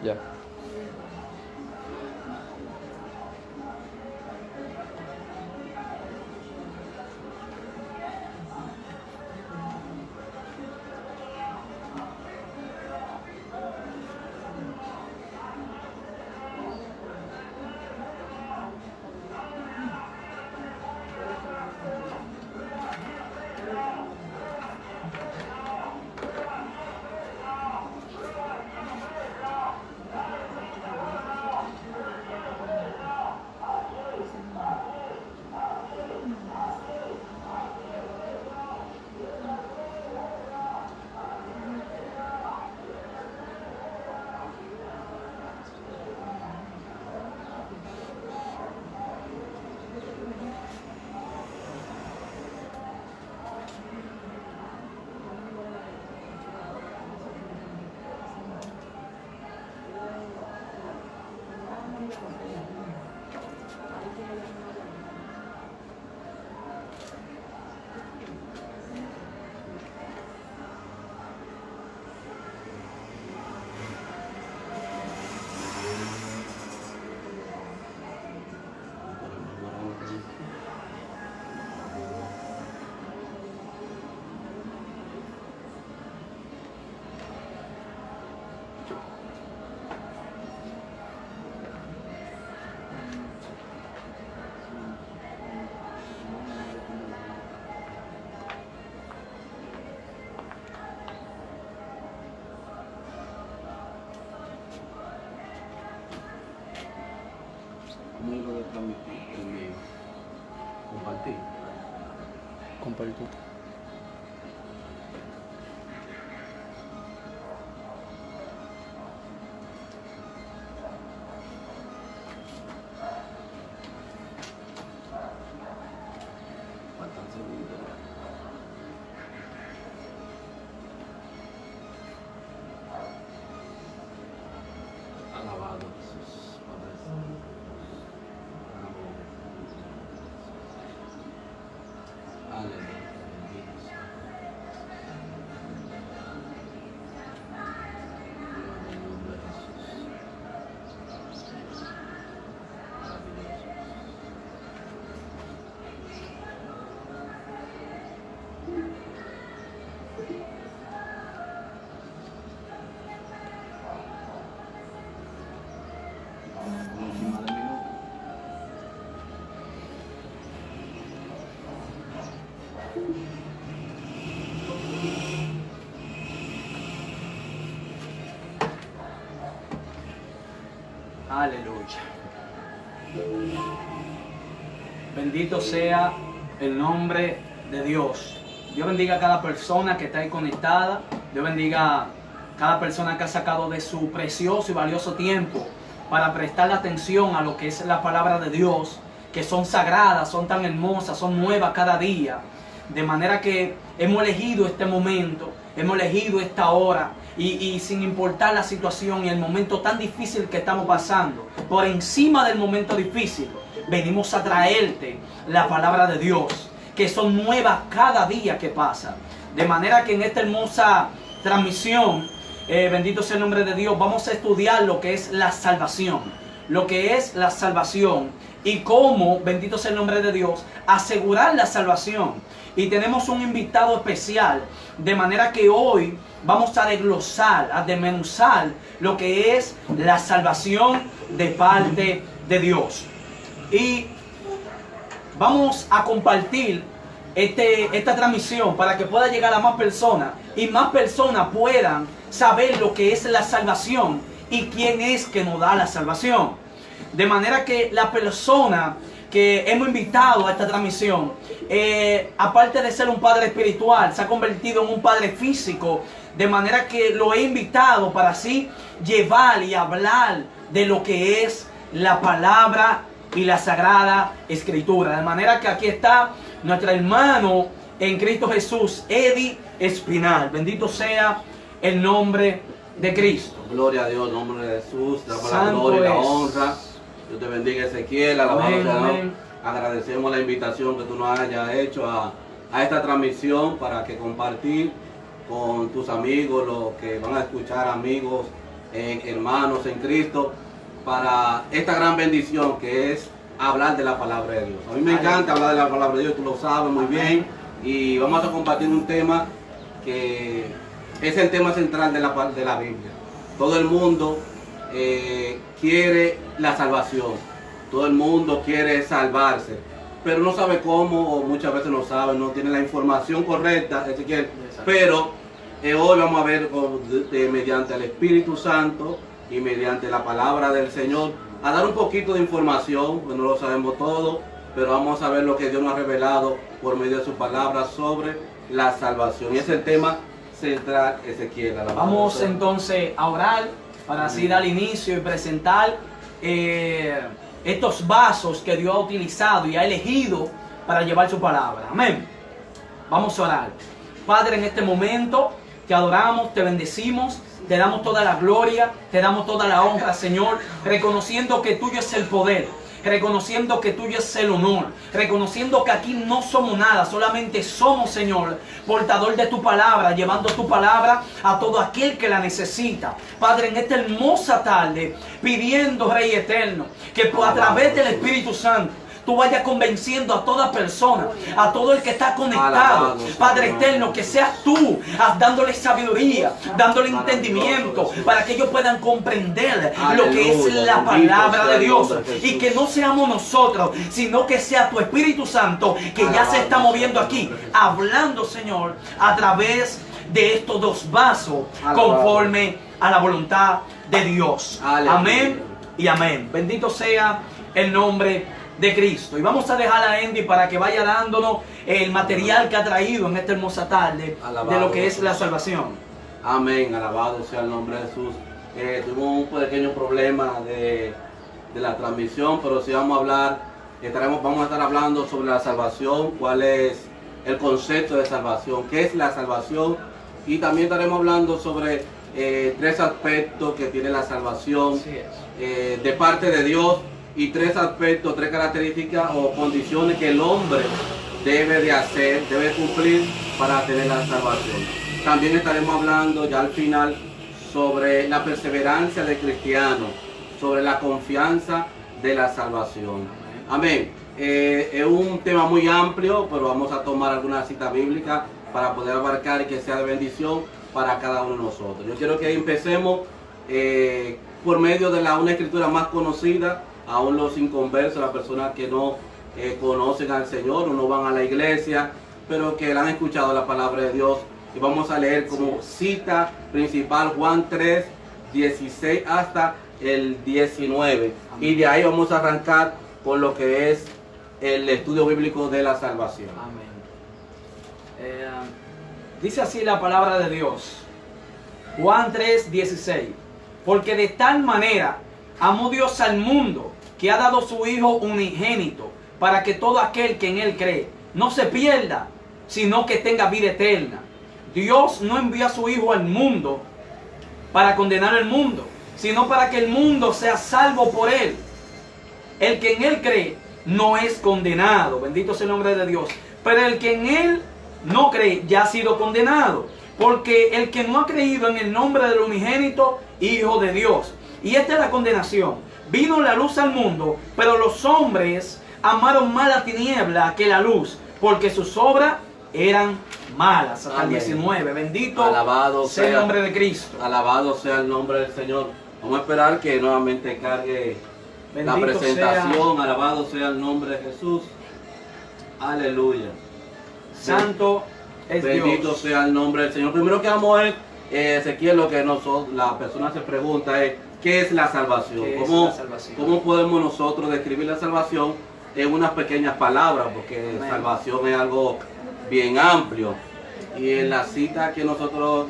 Ya. ¿Cómo lo de transmitir? Compartir. Compartir. Faltan segundos. Alabado Jesús, Padre Santo. Aleluya, bendito sea. Gloria al nombre de Jesús. Maravilloso. Por encima de minuto. Aleluya. Bendito sea el nombre de Dios. Dios bendiga a cada persona que está ahí conectada. Dios bendiga a cada persona que ha sacado de su precioso y valioso tiempo para prestar atención a lo que es la palabra de Dios, que son sagradas, son tan hermosas, son nuevas cada día. De manera que hemos elegido este momento, hemos elegido esta hora, y sin importar la situación y el momento tan difícil que estamos pasando, por encima del momento difícil, venimos a traerte la palabra de Dios, que son nuevas cada día que pasa. De manera que en esta hermosa transmisión, bendito sea el nombre de Dios, vamos a estudiar lo que es la salvación. Lo que es la salvación y cómo, bendito sea el nombre de Dios, asegurar la salvación. Y tenemos un invitado especial, de manera que hoy vamos a desglosar, a desmenuzar lo que es la salvación de parte de Dios. Y vamos a compartir esta transmisión para que pueda llegar a más personas y más personas puedan saber lo que es la salvación y quién es que nos da la salvación. De manera que la persona que hemos invitado a esta transmisión, aparte de ser un padre espiritual, se ha convertido en un padre físico, de manera que lo he invitado para así llevar y hablar de lo que es la palabra y la sagrada escritura. De manera que aquí está nuestro hermano en Cristo Jesús, Eddie Espinal. Bendito sea el nombre de Cristo. Gloria a Dios, en nombre de Jesús, damos la Santo gloria y la es. honra. Dios te bendiga, Ezequiel, alabado Amén, sea Dios. amén. Agradecemos la invitación que tú nos hayas hecho a esta transmisión para que compartir con tus amigos, los que van a escuchar, amigos hermanos en Cristo, para esta gran bendición que es hablar de la palabra de Dios. A mí me encanta hablar de la palabra de Dios, tú lo sabes muy bien, y vamos a compartir un tema que es el tema central de la Biblia. Todo el mundo quiere la salvación, todo el mundo quiere salvarse, pero no sabe cómo, o muchas veces no sabe, no tiene la información correcta, Ezequiel. Pero hoy vamos a ver mediante el Espíritu Santo y mediante la palabra del Señor, a dar un poquito de información, pues no lo sabemos todo, pero vamos a ver lo que Dios nos ha revelado por medio de su palabra sobre la salvación. Y es el tema central, Ezequiel. Vamos entonces a orar para así dar inicio y presentar estos vasos que Dios ha utilizado y ha elegido para llevar su palabra. Amén. Vamos a orar. Padre, en este momento te adoramos, te bendecimos, te damos toda la gloria, te damos toda la honra, Señor, reconociendo que tuyo es el poder, reconociendo que tuyo es el honor, reconociendo que aquí no somos nada, solamente somos, Señor, portador de tu palabra, llevando tu palabra a todo aquel que la necesita. Padre, en esta hermosa tarde, pidiendo, Rey eterno, que a través del Espíritu Santo tú vayas convenciendo a toda persona, a todo el que está conectado, Padre eterno, que seas tú dándole sabiduría, dándole entendimiento, para que ellos puedan comprender lo que es la palabra de Dios, y que no seamos nosotros, sino que sea tu Espíritu Santo, que ya se está moviendo aquí, hablando, Señor, a través de estos dos vasos, conforme a la voluntad de Dios. Amén y amén. Bendito sea el nombre de Cristo. Y vamos a dejar a Andy para que vaya dándonos el material que ha traído en esta hermosa tarde de lo que es la salvación. Amén, alabado sea el nombre de Jesús. Tuvimos un pequeño problema de la transmisión, pero sí vamos a hablar, vamos a estar hablando sobre la salvación, cuál es el concepto de salvación, qué es la salvación, y también estaremos hablando sobre tres aspectos que tiene la salvación de parte de Dios, y tres aspectos, tres características o condiciones que el hombre debe de hacer, debe cumplir para tener la salvación. También estaremos hablando ya al final sobre la perseverancia del cristiano, sobre la confianza de la salvación. Amén. Es un tema muy amplio, pero vamos a tomar alguna cita bíblica para poder abarcar y que sea de bendición para cada uno de nosotros. Yo quiero que empecemos por medio de una escritura más conocida, aún los inconversos, las personas que no conocen al Señor o no van a la iglesia, pero que han escuchado la palabra de Dios. Y vamos a leer como cita principal Juan 3, 16 hasta el 19. Y de ahí vamos a arrancar con lo que es el estudio bíblico de la salvación. Amén. Dice así la palabra de Dios. Juan 3, 16. Porque de tal manera amó Dios al mundo, que ha dado su Hijo unigénito, para que todo aquel que en Él cree no se pierda, sino que tenga vida eterna. Dios no envió a su Hijo al mundo para condenar al mundo, sino para que el mundo sea salvo por Él. El que en Él cree no es condenado, bendito sea el nombre de Dios, pero el que en Él no cree ya ha sido condenado, porque el que no ha creído en el nombre del unigénito Hijo de Dios. Y esta es la condenación: vino la luz al mundo, pero los hombres amaron más la tiniebla que la luz, porque sus obras eran malas. Hasta el 19. Bendito alabado sea el nombre de Cristo. Alabado sea el nombre del Señor. Vamos a esperar que nuevamente cargue Bendito la presentación. sea. Alabado sea el nombre de Jesús. Aleluya. Santo es Bendito Dios. sea el nombre del Señor. Primero que vamos a ver, Ezequiel, lo que la persona se pregunta es: ¿qué es la salvación? ¿Qué es la salvación? ¿Cómo podemos nosotros describir la salvación en unas pequeñas palabras? Porque Amén. salvación es algo bien amplio. Y en la cita que nosotros,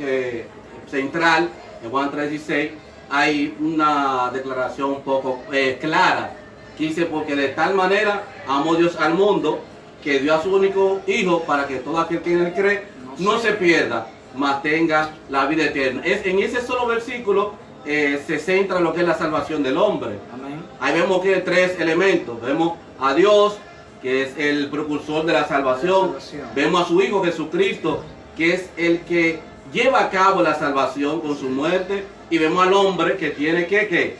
central, en Juan 3:16, hay una declaración un poco clara, que dice: porque de tal manera amó Dios al mundo, que dio a su único Hijo, para que todo aquel que en Él cree no se pierda, mas tenga la vida eterna. En ese solo versículo se centra en lo que es la salvación del hombre. Amén. Ahí vemos que hay tres elementos. Vemos a Dios, que es el precursor de la salvación. Vemos a su Hijo Jesucristo, que es el que lleva a cabo la salvación con su muerte y vemos al hombre que tiene que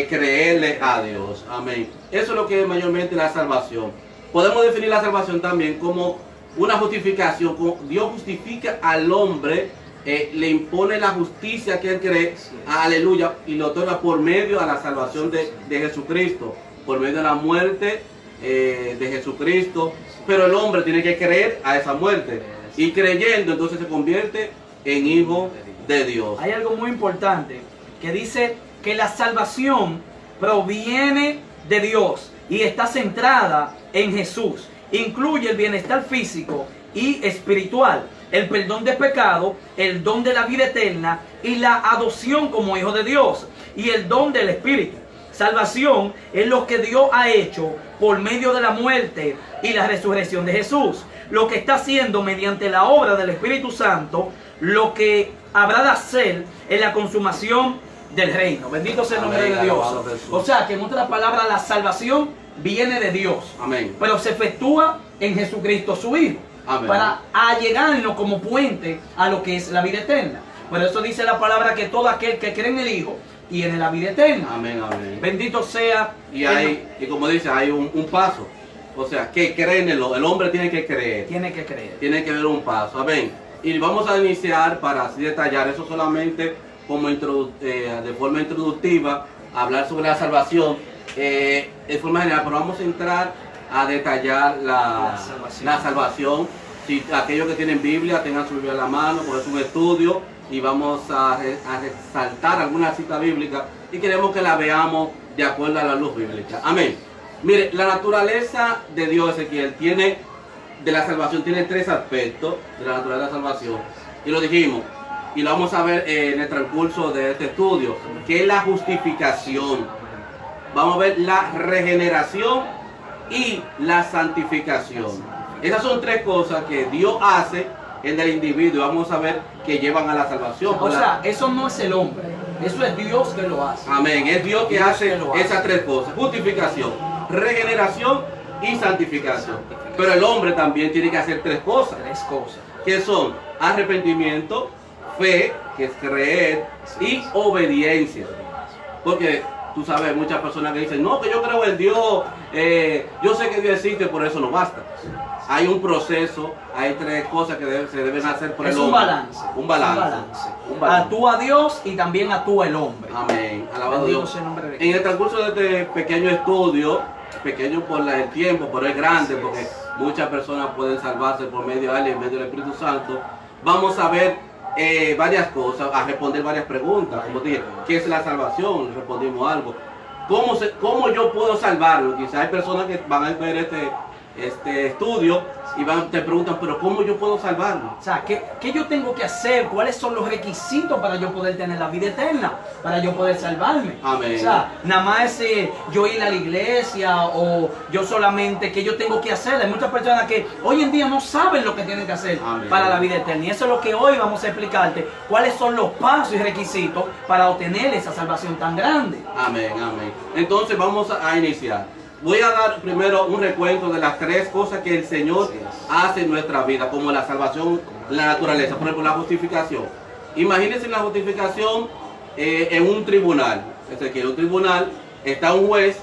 creerle a Dios. Amén. Eso es lo que es mayormente la salvación. Podemos definir la salvación también como una justificación. Como Dios justifica al hombre, le impone la justicia que él cree, aleluya, y lo otorga por medio de la salvación de Jesucristo, por medio de la muerte de Jesucristo. Pero el hombre tiene que creer a esa muerte, y creyendo entonces se convierte en hijo de Dios. Hay algo muy importante que dice que la salvación proviene de Dios y está centrada en Jesús. Incluye el bienestar físico y espiritual, el perdón de pecado, el don de la vida eterna y la adopción como hijo de Dios y el don del Espíritu. Salvación es lo que Dios ha hecho por medio de la muerte y la resurrección de Jesús. Lo que está haciendo mediante la obra del Espíritu Santo, lo que habrá de hacer en la consumación del reino. Bendito sea el nombre de Dios. O sea que en otras palabras, la salvación viene de Dios. Amén. Pero se efectúa en Jesucristo su Hijo. Amén. Para allegarnos como puente a lo que es la vida eterna. Por eso dice la palabra que todo aquel que cree en el Hijo tiene la vida eterna. Amén, amén. Bendito sea. Y como dice, hay un paso. O sea, que creen el hombre tiene que creer. Tiene que creer. Tiene que haber un paso. Amén. Y vamos a iniciar para así detallar eso solamente como de forma introductiva, hablar sobre la salvación de forma general, pero vamos a entrar a detallar la salvación. Si aquellos que tienen Biblia, tengan su Biblia en la mano, porque es un estudio y vamos a resaltar alguna cita bíblica y queremos que la veamos de acuerdo a la luz bíblica. Amén. Mire, la naturaleza de Dios, Ezequiel, de la salvación tiene tres aspectos de la naturaleza de la salvación. Y lo dijimos, y lo vamos a ver en el transcurso de este estudio, que es la justificación. Vamos a ver la regeneración y la santificación. Esas son tres cosas que Dios hace en el individuo. Vamos a ver que llevan a la salvación. O sea, eso no es el hombre, eso es Dios que lo hace. Amén. Es Dios que hace esas tres cosas: justificación, regeneración y santificación. Pero el hombre también tiene que hacer tres cosas. Tres cosas. Que son arrepentimiento, fe, que es creer, y obediencia. Porque tú sabes, muchas personas que dicen, no, que yo creo en Dios, yo sé que Dios existe, por eso no basta. Hay un proceso, hay tres cosas que se deben hacer por el hombre. Un balance. Actúa Dios y también actúa el hombre. Amén. Alabado Dios. En el transcurso de este pequeño estudio, pequeño por el tiempo, pero es grande porque muchas personas pueden salvarse por medio de él y en medio del Espíritu Santo, vamos a ver varias cosas, a responder varias preguntas. Como dije, ¿qué es la salvación? Respondimos algo. ¿Cómo yo puedo salvarlo? Quizás hay personas que van a ver este estudio y te preguntan, pero ¿cómo yo puedo salvarlo? O sea, ¿qué yo tengo que hacer? ¿Cuáles son los requisitos para yo poder tener la vida eterna? Para yo poder salvarme. Amén. O sea, nada más yo ir a la iglesia o yo solamente, ¿qué yo tengo que hacer? Hay muchas personas que hoy en día no saben lo que tienen que hacer. Amén. Para la vida eterna. Y eso es lo que hoy vamos a explicarte. ¿Cuáles son los pasos y requisitos para obtener esa salvación tan grande? Amén, amén. Entonces vamos a iniciar. Voy a dar primero un recuento de las tres cosas que el Señor hace en nuestra vida, como la salvación, la naturaleza. Por ejemplo, la justificación. Imagínense la justificación en un tribunal. En un tribunal está un juez,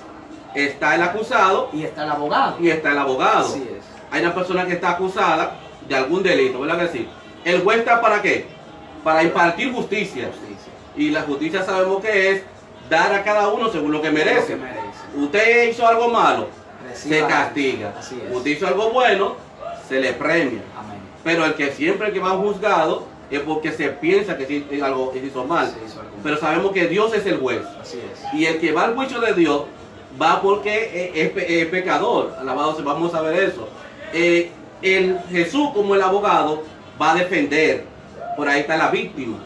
está el acusado y está el abogado. Así es. Hay una persona que está acusada de algún delito, ¿verdad que sí? ¿El juez está para qué? Para impartir justicia. Y la justicia sabemos que es dar a cada uno según lo que merece. Usted hizo algo malo, se castiga. Usted hizo algo bueno, se le premia. Amén. Pero el que va juzgado es porque se piensa que se hizo mal. Pero sabemos que Dios es el juez. Así es. Y el que va al juicio de Dios va porque es pecador. Alabado sea, vamos a ver eso. Jesús, como el abogado, va a defender. Por ahí está la víctima.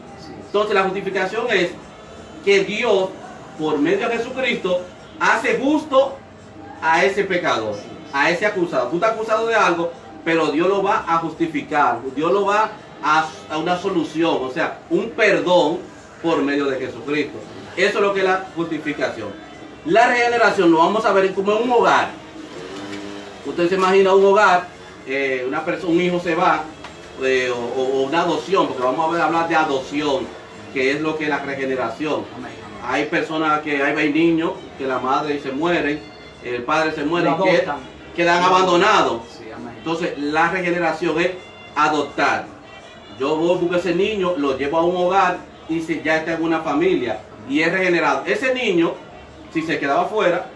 Entonces la justificación es que Dios, por medio de Jesucristo, hace justo a ese pecador, a ese acusado. Tú estás acusado de algo, pero Dios lo va a justificar. Dios lo va a una solución, o sea, un perdón por medio de Jesucristo. Eso es lo que es la justificación. La regeneración lo vamos a ver como en un hogar. Usted se imagina un hogar, un hijo se va o una adopción, porque vamos a hablar de adopción, que es lo que es la regeneración. Amén. Hay personas hay niños que la madre se muere, el padre se muere Lo y adoptan. quedan abandonados. Sí, amén. Entonces la regeneración es adoptar. Yo voy busco a ese niño, lo llevo a un hogar y si ya está en una familia y es regenerado. Ese niño, si se quedaba afuera,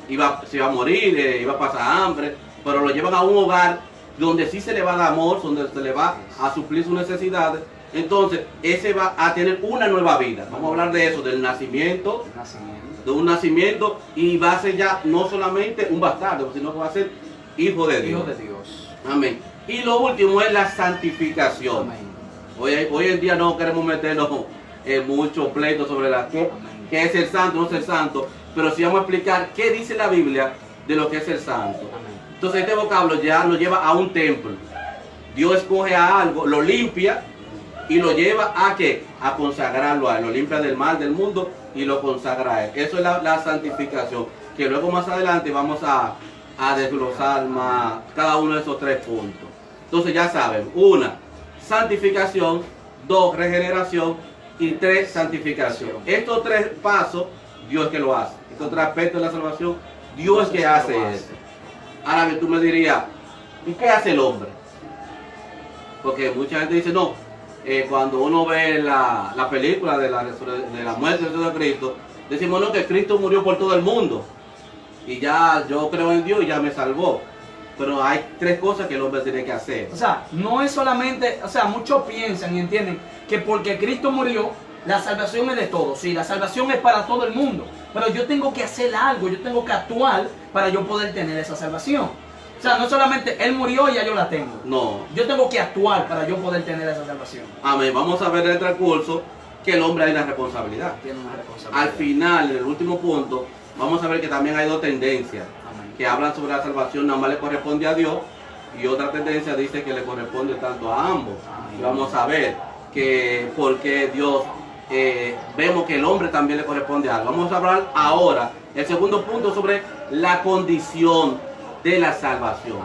se iba a morir, iba a pasar hambre, pero lo llevan a un hogar donde sí se le va a dar amor, donde se le va a suplir sus necesidades. Entonces, ese va a tener una nueva vida. Vamos a hablar de eso, del nacimiento, de un nacimiento, y va a ser ya no solamente un bastardo, sino que va a ser hijo de Dios. Hijo de Dios. Amén. Y lo último es la santificación. Amén. Hoy en día no queremos meternos en mucho pleito sobre qué es el santo, no es el santo, pero sí vamos a explicar qué dice la Biblia de lo que es el santo. Amén. Entonces este vocablo ya lo lleva a un templo. Dios escoge a algo, lo limpia y lo lleva a ¿qué? A consagrarlo a él. Lo limpia del mal del mundo y lo consagra a él. Eso es la santificación, que luego más adelante vamos a desglosar más cada uno de esos 3 puntos. Entonces ya saben, 1, santificación, 2, regeneración y 3, santificación. Estos 3 pasos, Dios que lo hace. Estos 3 aspectos de la salvación, Dios que hace eso. Ahora bien, tú me dirías, ¿y qué hace el hombre? Porque mucha gente dice, no, cuando uno ve la película de la muerte de Cristo, decimos, no, que Cristo murió por todo el mundo. Y ya yo creo en Dios y ya me salvó. Pero hay 3 cosas que el hombre tiene que hacer. O sea, no es solamente, o sea, muchos piensan y entienden que porque Cristo murió, la salvación es de todos. Sí, la salvación es para todo el mundo. Pero yo tengo que hacer algo, yo tengo que actuar para yo poder tener esa salvación. O sea, no solamente Él murió y ya yo la tengo. No. Yo tengo que actuar para yo poder tener esa salvación. Amén. Vamos a ver en el transcurso que el hombre hay una responsabilidad. Tiene una responsabilidad. Al final, en el último punto, vamos a ver que también hay 2 tendencias que hablan sobre la salvación, nada más le corresponde a Dios, y otra tendencia dice que le corresponde tanto a ambos. Y vamos a ver que porque Dios, vemos que el hombre también le corresponde a algo. Vamos a hablar ahora, el segundo punto, sobre la condición de la salvación.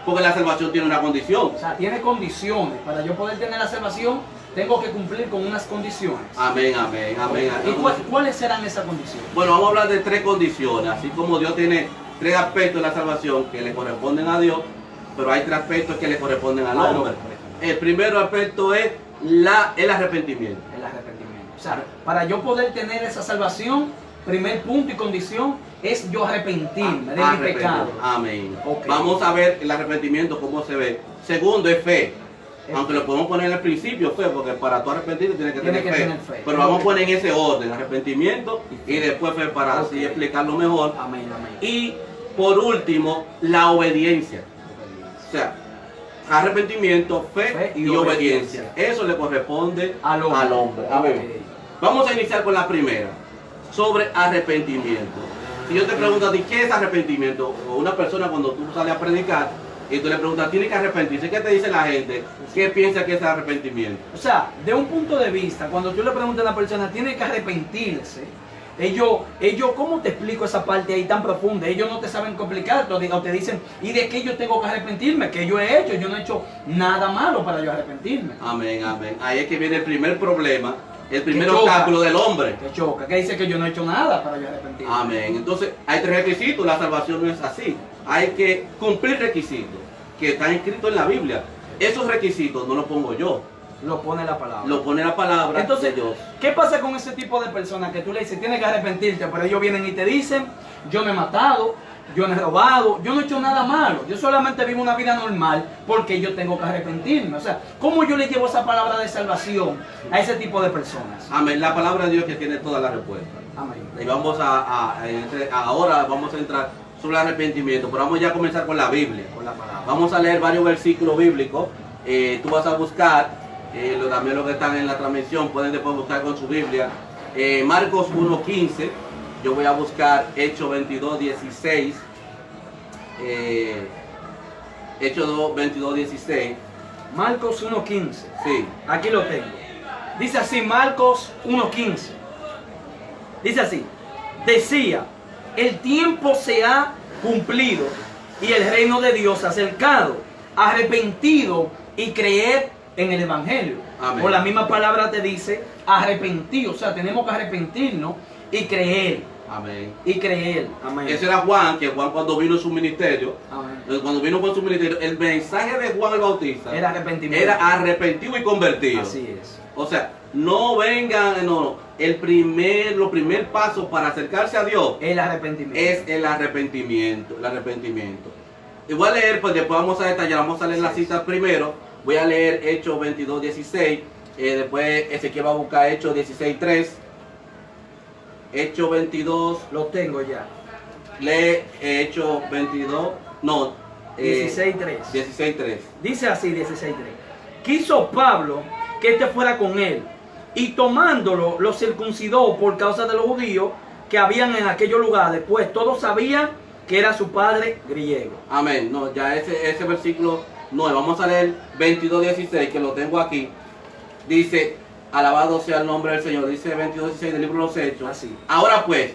Porque la salvación tiene una condición. O sea, tiene condiciones. Para yo poder tener la salvación, tengo que cumplir con unas condiciones. Amén, amén, amén. ¿Y cuáles serán esas condiciones? Bueno, vamos a hablar de 3 condiciones, así como Dios tiene 3 aspectos de la salvación que le corresponden a Dios, pero hay 3 aspectos que le corresponden al hombre. El primer aspecto es el arrepentimiento. El arrepentimiento. O sea, para yo poder tener esa salvación, primer punto y condición es yo arrepentirme de mi pecado. Amén. Okay. Vamos a ver el arrepentimiento, cómo se ve. Segundo es fe. Aunque lo podemos poner al principio fe, porque para tu arrepentirte tienes que tener fe. Pero vamos a poner en ese orden, arrepentimiento y después fe, para así explicarlo mejor. Amén, amén. Y por último, la obediencia. O sea, arrepentimiento, fe y obediencia. Eso le corresponde al hombre. Okay. Vamos a iniciar con la primera, sobre arrepentimiento. Si yo te pregunto a ti, ¿qué es arrepentimiento? O una persona cuando tú sales a predicar y tú le preguntas, ¿tiene que arrepentirse? ¿Qué te dice la gente? ¿Qué piensa que es arrepentimiento? O sea, de un punto de vista, cuando tú le preguntas a una persona, tiene que arrepentirse. Ellos, ¿cómo te explico esa parte ahí tan profunda? Ellos no te saben complicar, o te dicen, ¿y de qué yo tengo que arrepentirme? ¿Qué yo he hecho? Yo no he hecho nada malo para yo arrepentirme. Amén, amén. Ahí es que viene el primer problema, el primer obstáculo del hombre. Que choca, que dice que yo no he hecho nada para yo arrepentirme. Amén. Entonces, hay 3 requisitos, la salvación no es así. Hay que cumplir requisitos que están escritos en la Biblia. Esos requisitos no los pongo yo. Lo pone la palabra. Lo pone la palabra. Entonces, de Dios. ¿qué pasa con ese tipo de personas que tú le dices, tienes que arrepentirte? Pero ellos vienen y te dicen, yo no he matado, yo no he robado, yo no he hecho nada malo. Yo solamente vivo una vida normal porque yo tengo que arrepentirme. O sea, ¿cómo yo le llevo esa palabra de salvación a ese tipo de personas? Amén. La palabra de Dios que tiene toda la respuesta. Amén. Y vamos ahora vamos a entrar sobre el arrepentimiento, pero vamos ya a comenzar con la Biblia. Con la palabra. Vamos a leer varios versículos bíblicos. Tú vas a buscar, también los que están en la transmisión pueden después buscar con su Biblia. Marcos 1:15, yo voy a buscar Hechos 22:16. Hechos 22:16. Marcos 1:15. Sí. Aquí lo tengo. Dice así, Marcos 1:15. Dice así, decía, el tiempo se ha cumplido y el reino de Dios ha acercado. Arrepentido y creed en el Evangelio. Amén. O la misma palabra te dice arrepentir, o sea, tenemos que arrepentirnos y creer. Amén. Y creer. Amén. Ese era Juan, que Juan cuando vino en su ministerio, Amén. cuando vino con su ministerio, el mensaje de Juan el Bautista Era arrepentimiento. era arrepentido y convertido. Así es. O sea, no vengan, no, lo primer paso para acercarse a Dios El arrepentimiento. es el arrepentimiento, el arrepentimiento. Y voy a leer, pues después vamos a detallar, vamos a leer las citas primero. Voy a leer Hechos 22, 16, después Ezequiel va a buscar Hechos 16, 3. Hechos 22, Lo tengo ya. lee Hechos 22, no, 16:3. 16, 3. Dice así, 16:3. Quiso Pablo que éste fuera con él, y tomándolo, lo circuncidó por causa de los judíos que habían en aquellos lugares, pues todos sabían que era su padre griego. Amén. No, ya ese versículo 9. Vamos a leer 22, 16, que lo tengo aquí. Dice, alabado sea el nombre del Señor. Dice 22, 16 del libro de los Hechos. Así. Ahora pues,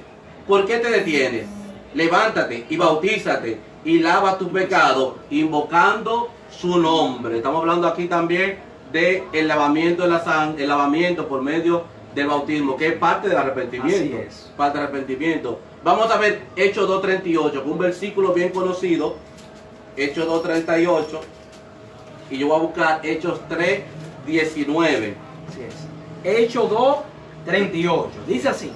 ¿por qué te detienes? Levántate y bautízate y lava tus pecados, invocando su nombre. Estamos hablando aquí también del lavamiento de la sangre, el lavamiento por medio del bautismo, que es parte del arrepentimiento. Así es. Parte del arrepentimiento. Vamos a ver Hechos 2:38, un versículo bien conocido. Hechos 2:38. Y yo voy a buscar Hechos 3:19. Así es. Hechos 2:38. Dice así.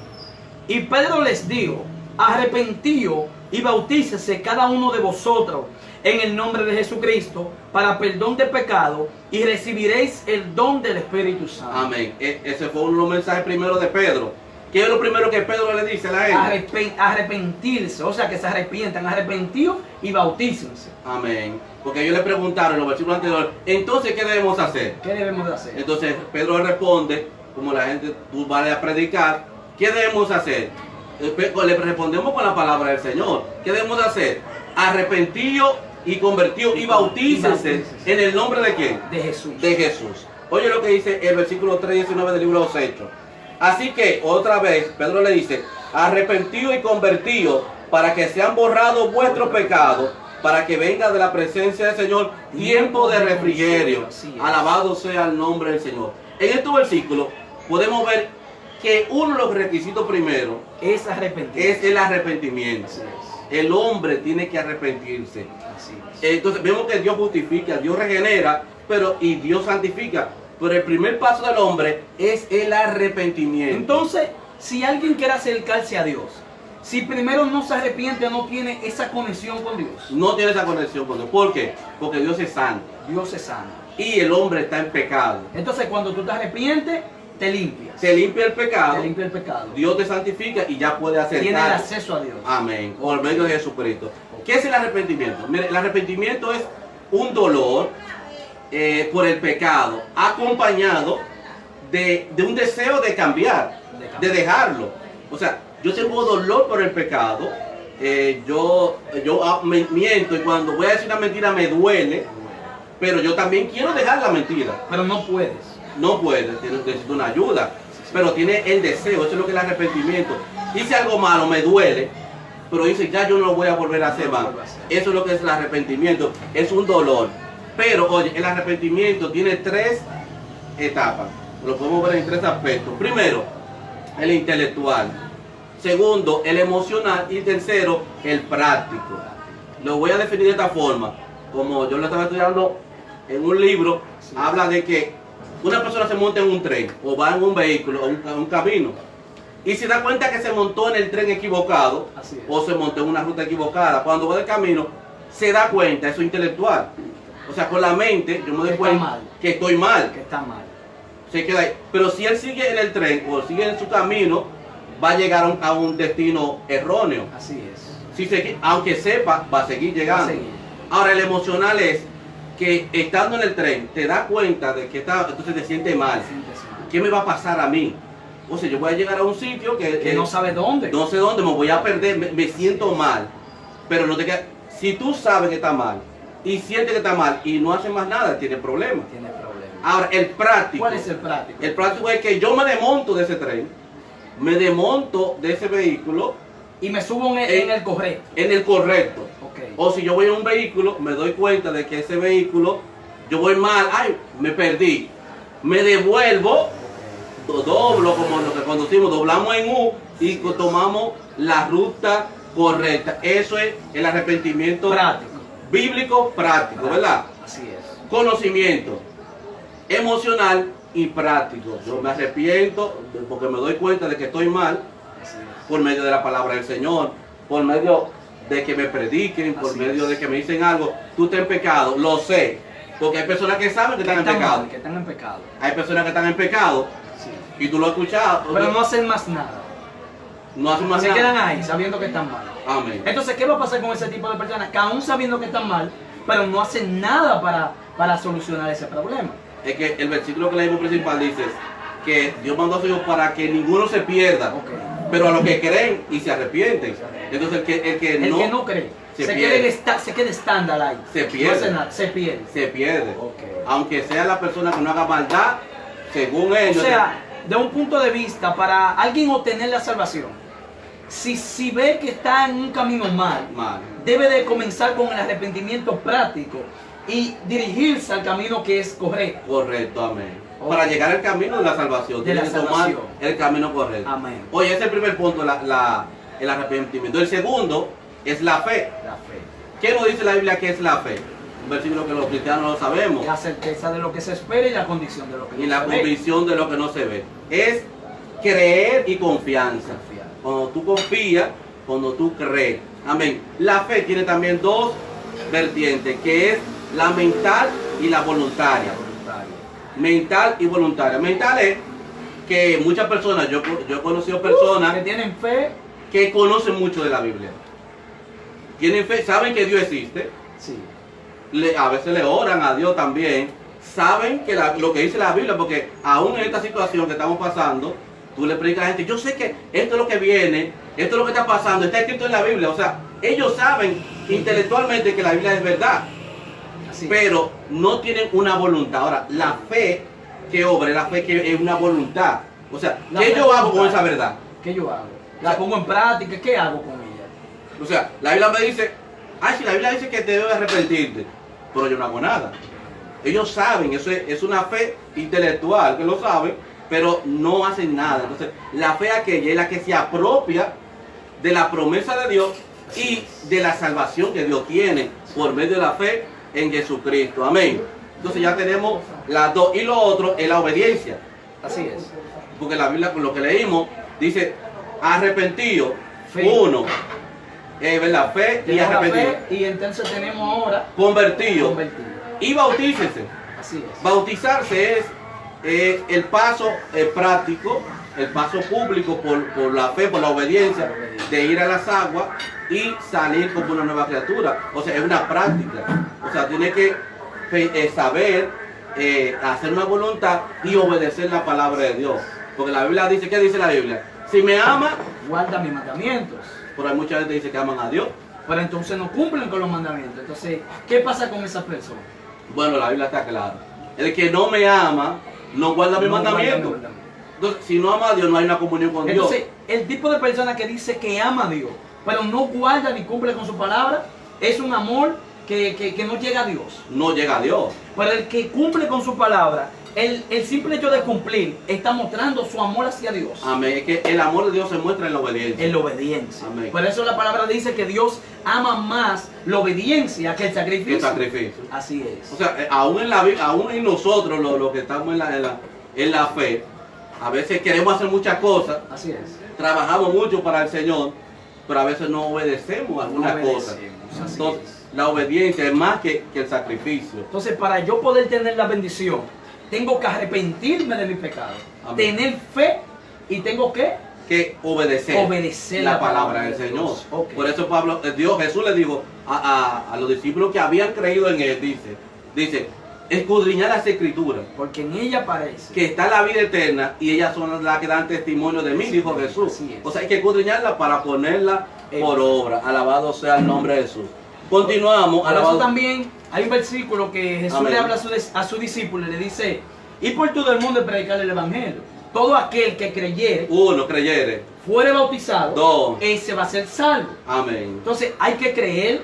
Y Pedro les dijo, arrepentíos y bautícese cada uno de vosotros en el nombre de Jesucristo para perdón de pecado y recibiréis el don del Espíritu Santo. Amén. Ese fue uno de los mensajes primeros de Pedro. ¿Qué es lo primero que Pedro le dice a la gente? Arrepentirse, o sea que se arrepientan, arrepentidos y bautícense. Amén. Porque ellos le preguntaron en los versículos anteriores, entonces, ¿qué debemos hacer? ¿Qué debemos de hacer? Entonces Pedro responde, como la gente, tú vas a predicar, ¿qué debemos hacer? Le respondemos con la palabra del Señor. ¿Qué debemos hacer? Arrepentido y convertido y bautícense en el nombre de quién? De Jesús. De Jesús. Oye lo que dice el versículo 3:19 del libro de los Hechos. Así que, otra vez, Pedro le dice, arrepentido y convertido para que sean borrados vuestros pecados, para que venga de la presencia del Señor tiempo de refrigerio. Alabado sea el nombre del Señor. En estos versículos podemos ver que uno de los requisitos primero es arrepentirse. es el arrepentimiento. Así es. El hombre tiene que arrepentirse. Así es. Entonces vemos que Dios justifica, Dios regenera, y Dios santifica. Pero el primer paso del hombre es el arrepentimiento. Entonces, si alguien quiere acercarse a Dios, si primero no se arrepiente, no tiene esa conexión con Dios. No tiene esa conexión con Dios. ¿Por qué? Porque Dios es santo. Dios es santo. Y el hombre está en pecado. Entonces, cuando tú te arrepientes, te limpias. Se limpia el pecado. Te limpia el pecado. Dios te santifica y ya puede acercar. Tiene el acceso a Dios. Amén. Por medio de Jesucristo. ¿Qué es el arrepentimiento? Mire, el arrepentimiento es un dolor por el pecado, acompañado de un deseo de cambiar, de dejarlo. O sea, yo tengo dolor por el pecado, yo me miento y cuando voy a decir una mentira me duele, pero yo también quiero dejar la mentira. Pero no puedes. No puedes, necesito una ayuda, pero tiene el deseo, eso es lo que es el arrepentimiento. Hice algo malo, me duele, pero dice, ya yo no lo voy a volver a hacer más. Eso es lo que es el arrepentimiento, es un dolor. Pero, oye, el arrepentimiento tiene 3 etapas. Lo podemos ver en 3 aspectos. Primero, el intelectual. Segundo, el emocional. Y tercero, el práctico. Lo voy a definir de esta forma. Como yo lo estaba estudiando en un libro, habla de que una persona se monta en un tren o va en un vehículo, en un camino, y se da cuenta que se montó en el tren equivocado o se montó en una ruta equivocada. Cuando va de camino, se da cuenta, eso es intelectual. O sea, con la mente, yo me doy cuenta que estoy mal. Que está mal. Se queda ahí. Pero si él sigue en el tren o sigue en su camino, va a llegar a un destino erróneo. Así es. Aunque sepa, va a seguir llegando. Va a seguir. Ahora, el emocional es que estando en el tren, te das cuenta de que entonces te sientes mal. ¿Qué me va a pasar a mí? O sea, yo voy a llegar a un sitio que no sabes dónde. No sé dónde, me voy a perder, me siento mal. Pero no te queda. Si tú sabes que está mal y sientes que está mal y no haces más nada, tiene problemas. Tiene problemas. Ahora, el práctico. ¿Cuál es el práctico? El práctico es que yo me desmonto de ese tren, me desmonto de ese vehículo. Y me subo en el correcto. En el correcto. Okay. O si yo voy en un vehículo, me doy cuenta de que ese vehículo yo voy mal, ay, me perdí. Me devuelvo, doblo como lo que conducimos, doblamos en U y tomamos la ruta correcta. Eso es el arrepentimiento Práctico. bíblico práctico, ¿verdad? Así es. Conocimiento emocional y práctico. Yo me arrepiento porque me doy cuenta de que estoy mal Así es. por medio de la palabra del Señor, por medio de que me prediquen, por Así medio es. de que me dicen algo. Tú estás en pecado, lo sé, porque hay personas que saben que están en pecado. Que están en pecado. Hay personas que están en pecado Sí. y tú lo has escuchado. Pero no hacen más nada. no hacen más Se nada. quedan ahí sabiendo que están mal. Amén. Entonces, ¿qué va a pasar con ese tipo de personas que aún sabiendo que están mal, pero no hacen nada para solucionar ese problema? Es que el versículo que leímos principal dice que Dios mandó a su Hijo para que ninguno se pierda, Ok. pero a los que creen y se arrepienten. Entonces el que El que no cree, se se pierde. queda estándar ahí. Se No pierde. hace nada, se pierde. se pierde. Ok. Aunque sea la persona que no haga maldad, según O ellos. sea, de un punto de vista, para alguien obtener la salvación, si ve que está en un camino mal, mal. debe de comenzar con el arrepentimiento práctico y dirigirse al camino que es correcto. Correcto, amén. Ok. Para llegar al camino de la salvación, De tiene la que tomar salvación. el camino correcto. Amén. Oye, ese es el primer punto, el arrepentimiento. El segundo es la fe. La fe. ¿Qué nos dice la Biblia que es la fe? Un versículo que los cristianos lo sabemos. La certeza de lo que se espera y la condición de lo que Y no la se ve. convicción de lo que no se ve. Es creer y confianza. Confiar. Cuando tú confías, cuando tú crees. Amén. La fe tiene también dos vertientes, que es la mental y la voluntaria. Voluntario. Mental y voluntaria. Mental es que muchas personas, yo he conocido personas Que tienen fe, que conocen mucho de la Biblia. Tienen fe, saben que Dios existe. sí. A veces le oran a Dios también, saben que lo que dice la Biblia, porque aún en esta situación que estamos pasando, tú le predicas a la gente, yo sé que esto es lo que viene, esto es lo que está pasando, está escrito en la Biblia. O sea, ellos saben intelectualmente que la Biblia es verdad, Así es. pero no tienen una voluntad. Ahora, la fe que obra, la fe que es una voluntad. O sea, La ¿qué fe yo hago con voluntad. esa verdad? ¿Qué yo hago? La pongo en práctica, ¿qué hago con ella? O sea, la Biblia me dice, ay, si la Biblia dice que te debes arrepentirte, pero yo no hago nada. Ellos saben, eso es una fe intelectual, que lo saben, pero no hacen nada. Entonces, la fe aquella es la que se apropia de la promesa de Dios y de la salvación que Dios tiene por medio de la fe en Jesucristo. Amén. Entonces ya tenemos las dos. Y lo otro es la obediencia. Así es. Porque la Biblia, con lo que leímos, dice arrepentido. Fe. Uno. ¿Verdad? Fe y Tenemos la arrepentido. fe y entonces tenemos ahora Convertido. convertido. Y bautícese. Así es. Bautizarse es el paso práctico, el paso público por la fe, por la obediencia, de ir a las aguas y salir como una nueva criatura. O sea, es una práctica. O sea, tiene que saber hacer una voluntad y obedecer la palabra de Dios. Porque la Biblia dice, ¿qué dice la Biblia? Si me ama, Guarda mis mandamientos. pero hay mucha gente que dice que aman a Dios. Pero entonces no cumplen con los mandamientos. Entonces, ¿qué pasa con esas personas? Bueno, la Biblia está clara. El que no me ama, no guarda mis No guardan mandamientos. mis mandamientos. Entonces, si no ama a Dios, no hay una comunión con Dios. Entonces, el tipo de persona que dice que ama a Dios, pero no guarda ni cumple con su palabra, es un amor que no llega a Dios. No llega a Dios. Pero el que cumple con su palabra, el simple hecho de cumplir, está mostrando su amor hacia Dios. Amén. Es que el amor de Dios se muestra en la obediencia. En la obediencia. Amén. Por eso la palabra dice que Dios ama más la obediencia que el sacrificio. El sacrificio. Así es. O sea, aún en la Biblia, aún en nosotros, los que estamos en la fe, a veces queremos hacer muchas cosas, Así es. trabajamos mucho para el Señor, pero a veces no obedecemos algunas No cosas. obedecemos, así Entonces, es. la obediencia es más que el sacrificio. Entonces, para yo poder tener la bendición, tengo que arrepentirme de mi pecado, Amén. tener fe y tengo que Que obedecer, obedecer la palabra del de Señor. Dios. Ok. Por eso Jesús le dijo a los discípulos que habían creído en él, dice, escudriñar las escrituras, Porque en ella aparece. que está la vida eterna y ellas son las que dan testimonio de mí, dijo Jesús. Así es. O sea, hay que escudriñarla para ponerla por obra. Alabado sea el nombre de Jesús. Continuamos. Por eso alabado. también hay un versículo que Jesús Amén. le habla a su discípulo y le dice, y por todo el mundo predicar el evangelio. Todo aquel que creyere, Uno, creyere. fuere bautizado, Dos. ese va a ser salvo. Amén. Entonces hay que creer,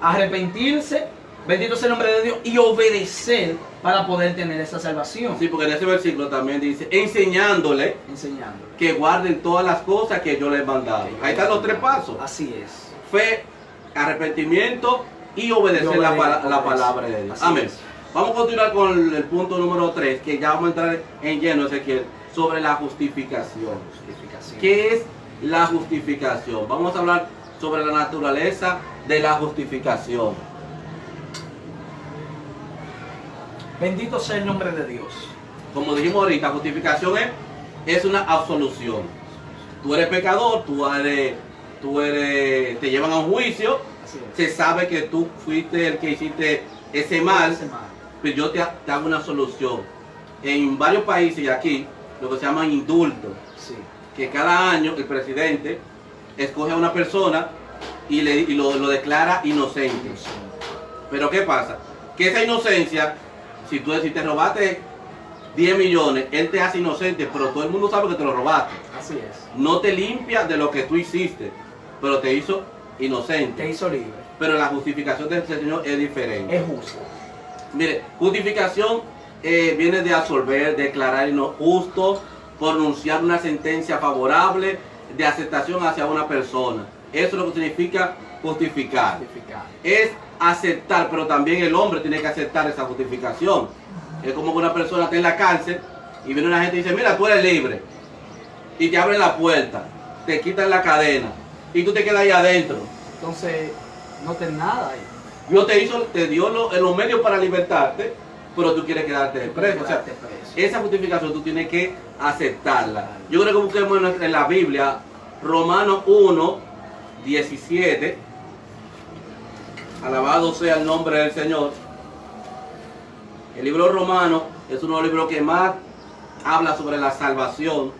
arrepentirse, Bendito sea el nombre de Dios. Y obedecer para poder tener esa salvación. Sí, porque en ese versículo también dice, enseñándole Enseñándole. que guarden todas las cosas que yo les he mandado. Ahí están los tres pasos. Así es. Fe, arrepentimiento y obedecer la palabra de Dios. Así Amén. es. Vamos a continuar con el punto número 3, que ya vamos a entrar en lleno, Ezequiel, sobre la justificación. Justificación. ¿Qué es la justificación? Vamos a hablar sobre la naturaleza de la justificación. Bendito sea el nombre de Dios. Como dijimos ahorita, justificación es una absolución. Tú eres pecador, te llevan a un juicio, Así es. se sabe que tú fuiste el que hiciste ese mal, Ese mal. pero yo te hago una solución. En varios países y aquí, lo que se llaman indultos, Sí. que cada año el presidente escoge a una persona y lo declara inocente. Pero ¿qué pasa? Que esa inocencia, si te robaste 10 millones, él te hace inocente, pero todo el mundo sabe que te lo robaste. Así es. No te limpia de lo que tú hiciste, pero te hizo inocente. Te hizo libre. Pero la justificación del Señor es diferente. Es justo. Mire, justificación viene de absolver, declarar justo, pronunciar una sentencia favorable de aceptación hacia una persona. Eso es lo que significa justificar. Justificar. Es aceptar, pero también el hombre tiene que aceptar esa justificación. Es como que una persona está en la cárcel y viene una gente y dice, mira, tú eres libre. Y te abren la puerta, te quitan la cadena y tú te quedas ahí adentro. Entonces, no te nada ahí. Dios te dio los medios para libertarte, pero tú quieres quedarte preso. O sea, Quedarte preso. esa justificación tú tienes que aceptarla. Yo creo que busquemos en la Biblia Romanos 1, 17. Alabado sea el nombre del Señor. El libro Romano es uno de los libros que más habla sobre la salvación.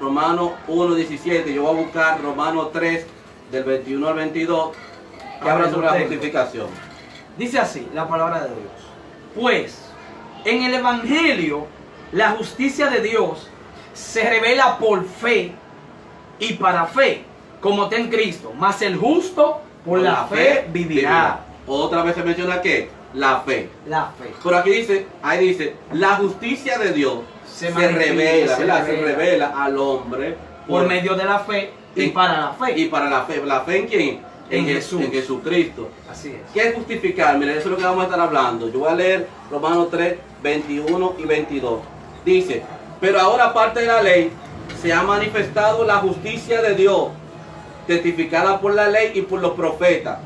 Romanos 1, 17. Yo voy a buscar Romanos 3, del 21 al 22, que habla sobre la justificación. Dice así la palabra de Dios. Pues, en el Evangelio, la justicia de Dios se revela por fe y para fe, como está en Cristo. Mas el justo por la fe vivirá. Otra vez se menciona que la fe. La fe. Pero aquí dice, ahí dice, la justicia de Dios se manifiesta, revela al hombre por medio de la fe y para la fe. Y para la fe. ¿La fe en quién? En Jesús. En Jesucristo. Así es. ¿Qué es justificar? Mira, eso es lo que vamos a estar hablando. Yo voy a leer Romanos 3, 21 y 22. Dice, pero ahora aparte de la ley, se ha manifestado la justicia de Dios, testificada por la ley y por los profetas.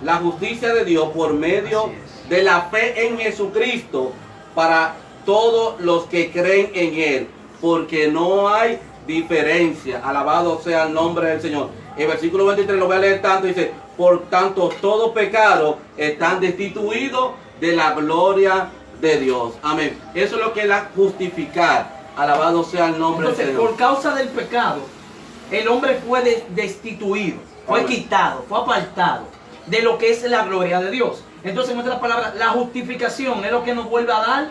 La justicia de Dios por medio de la fe en Jesucristo para todos los que creen en Él, porque no hay diferencia. Alabado sea el nombre del Señor. El versículo 23 lo voy a leer tanto, dice, por tanto todo pecado están destituidos de la gloria de Dios. Amén. Eso es lo que es la justificar. Alabado sea el nombre Entonces, del Señor. por causa del pecado, el hombre fue destituido, fue Amén. quitado, fue apartado de lo que es la gloria de Dios. Entonces, en otras palabras, la justificación es lo que nos vuelve a dar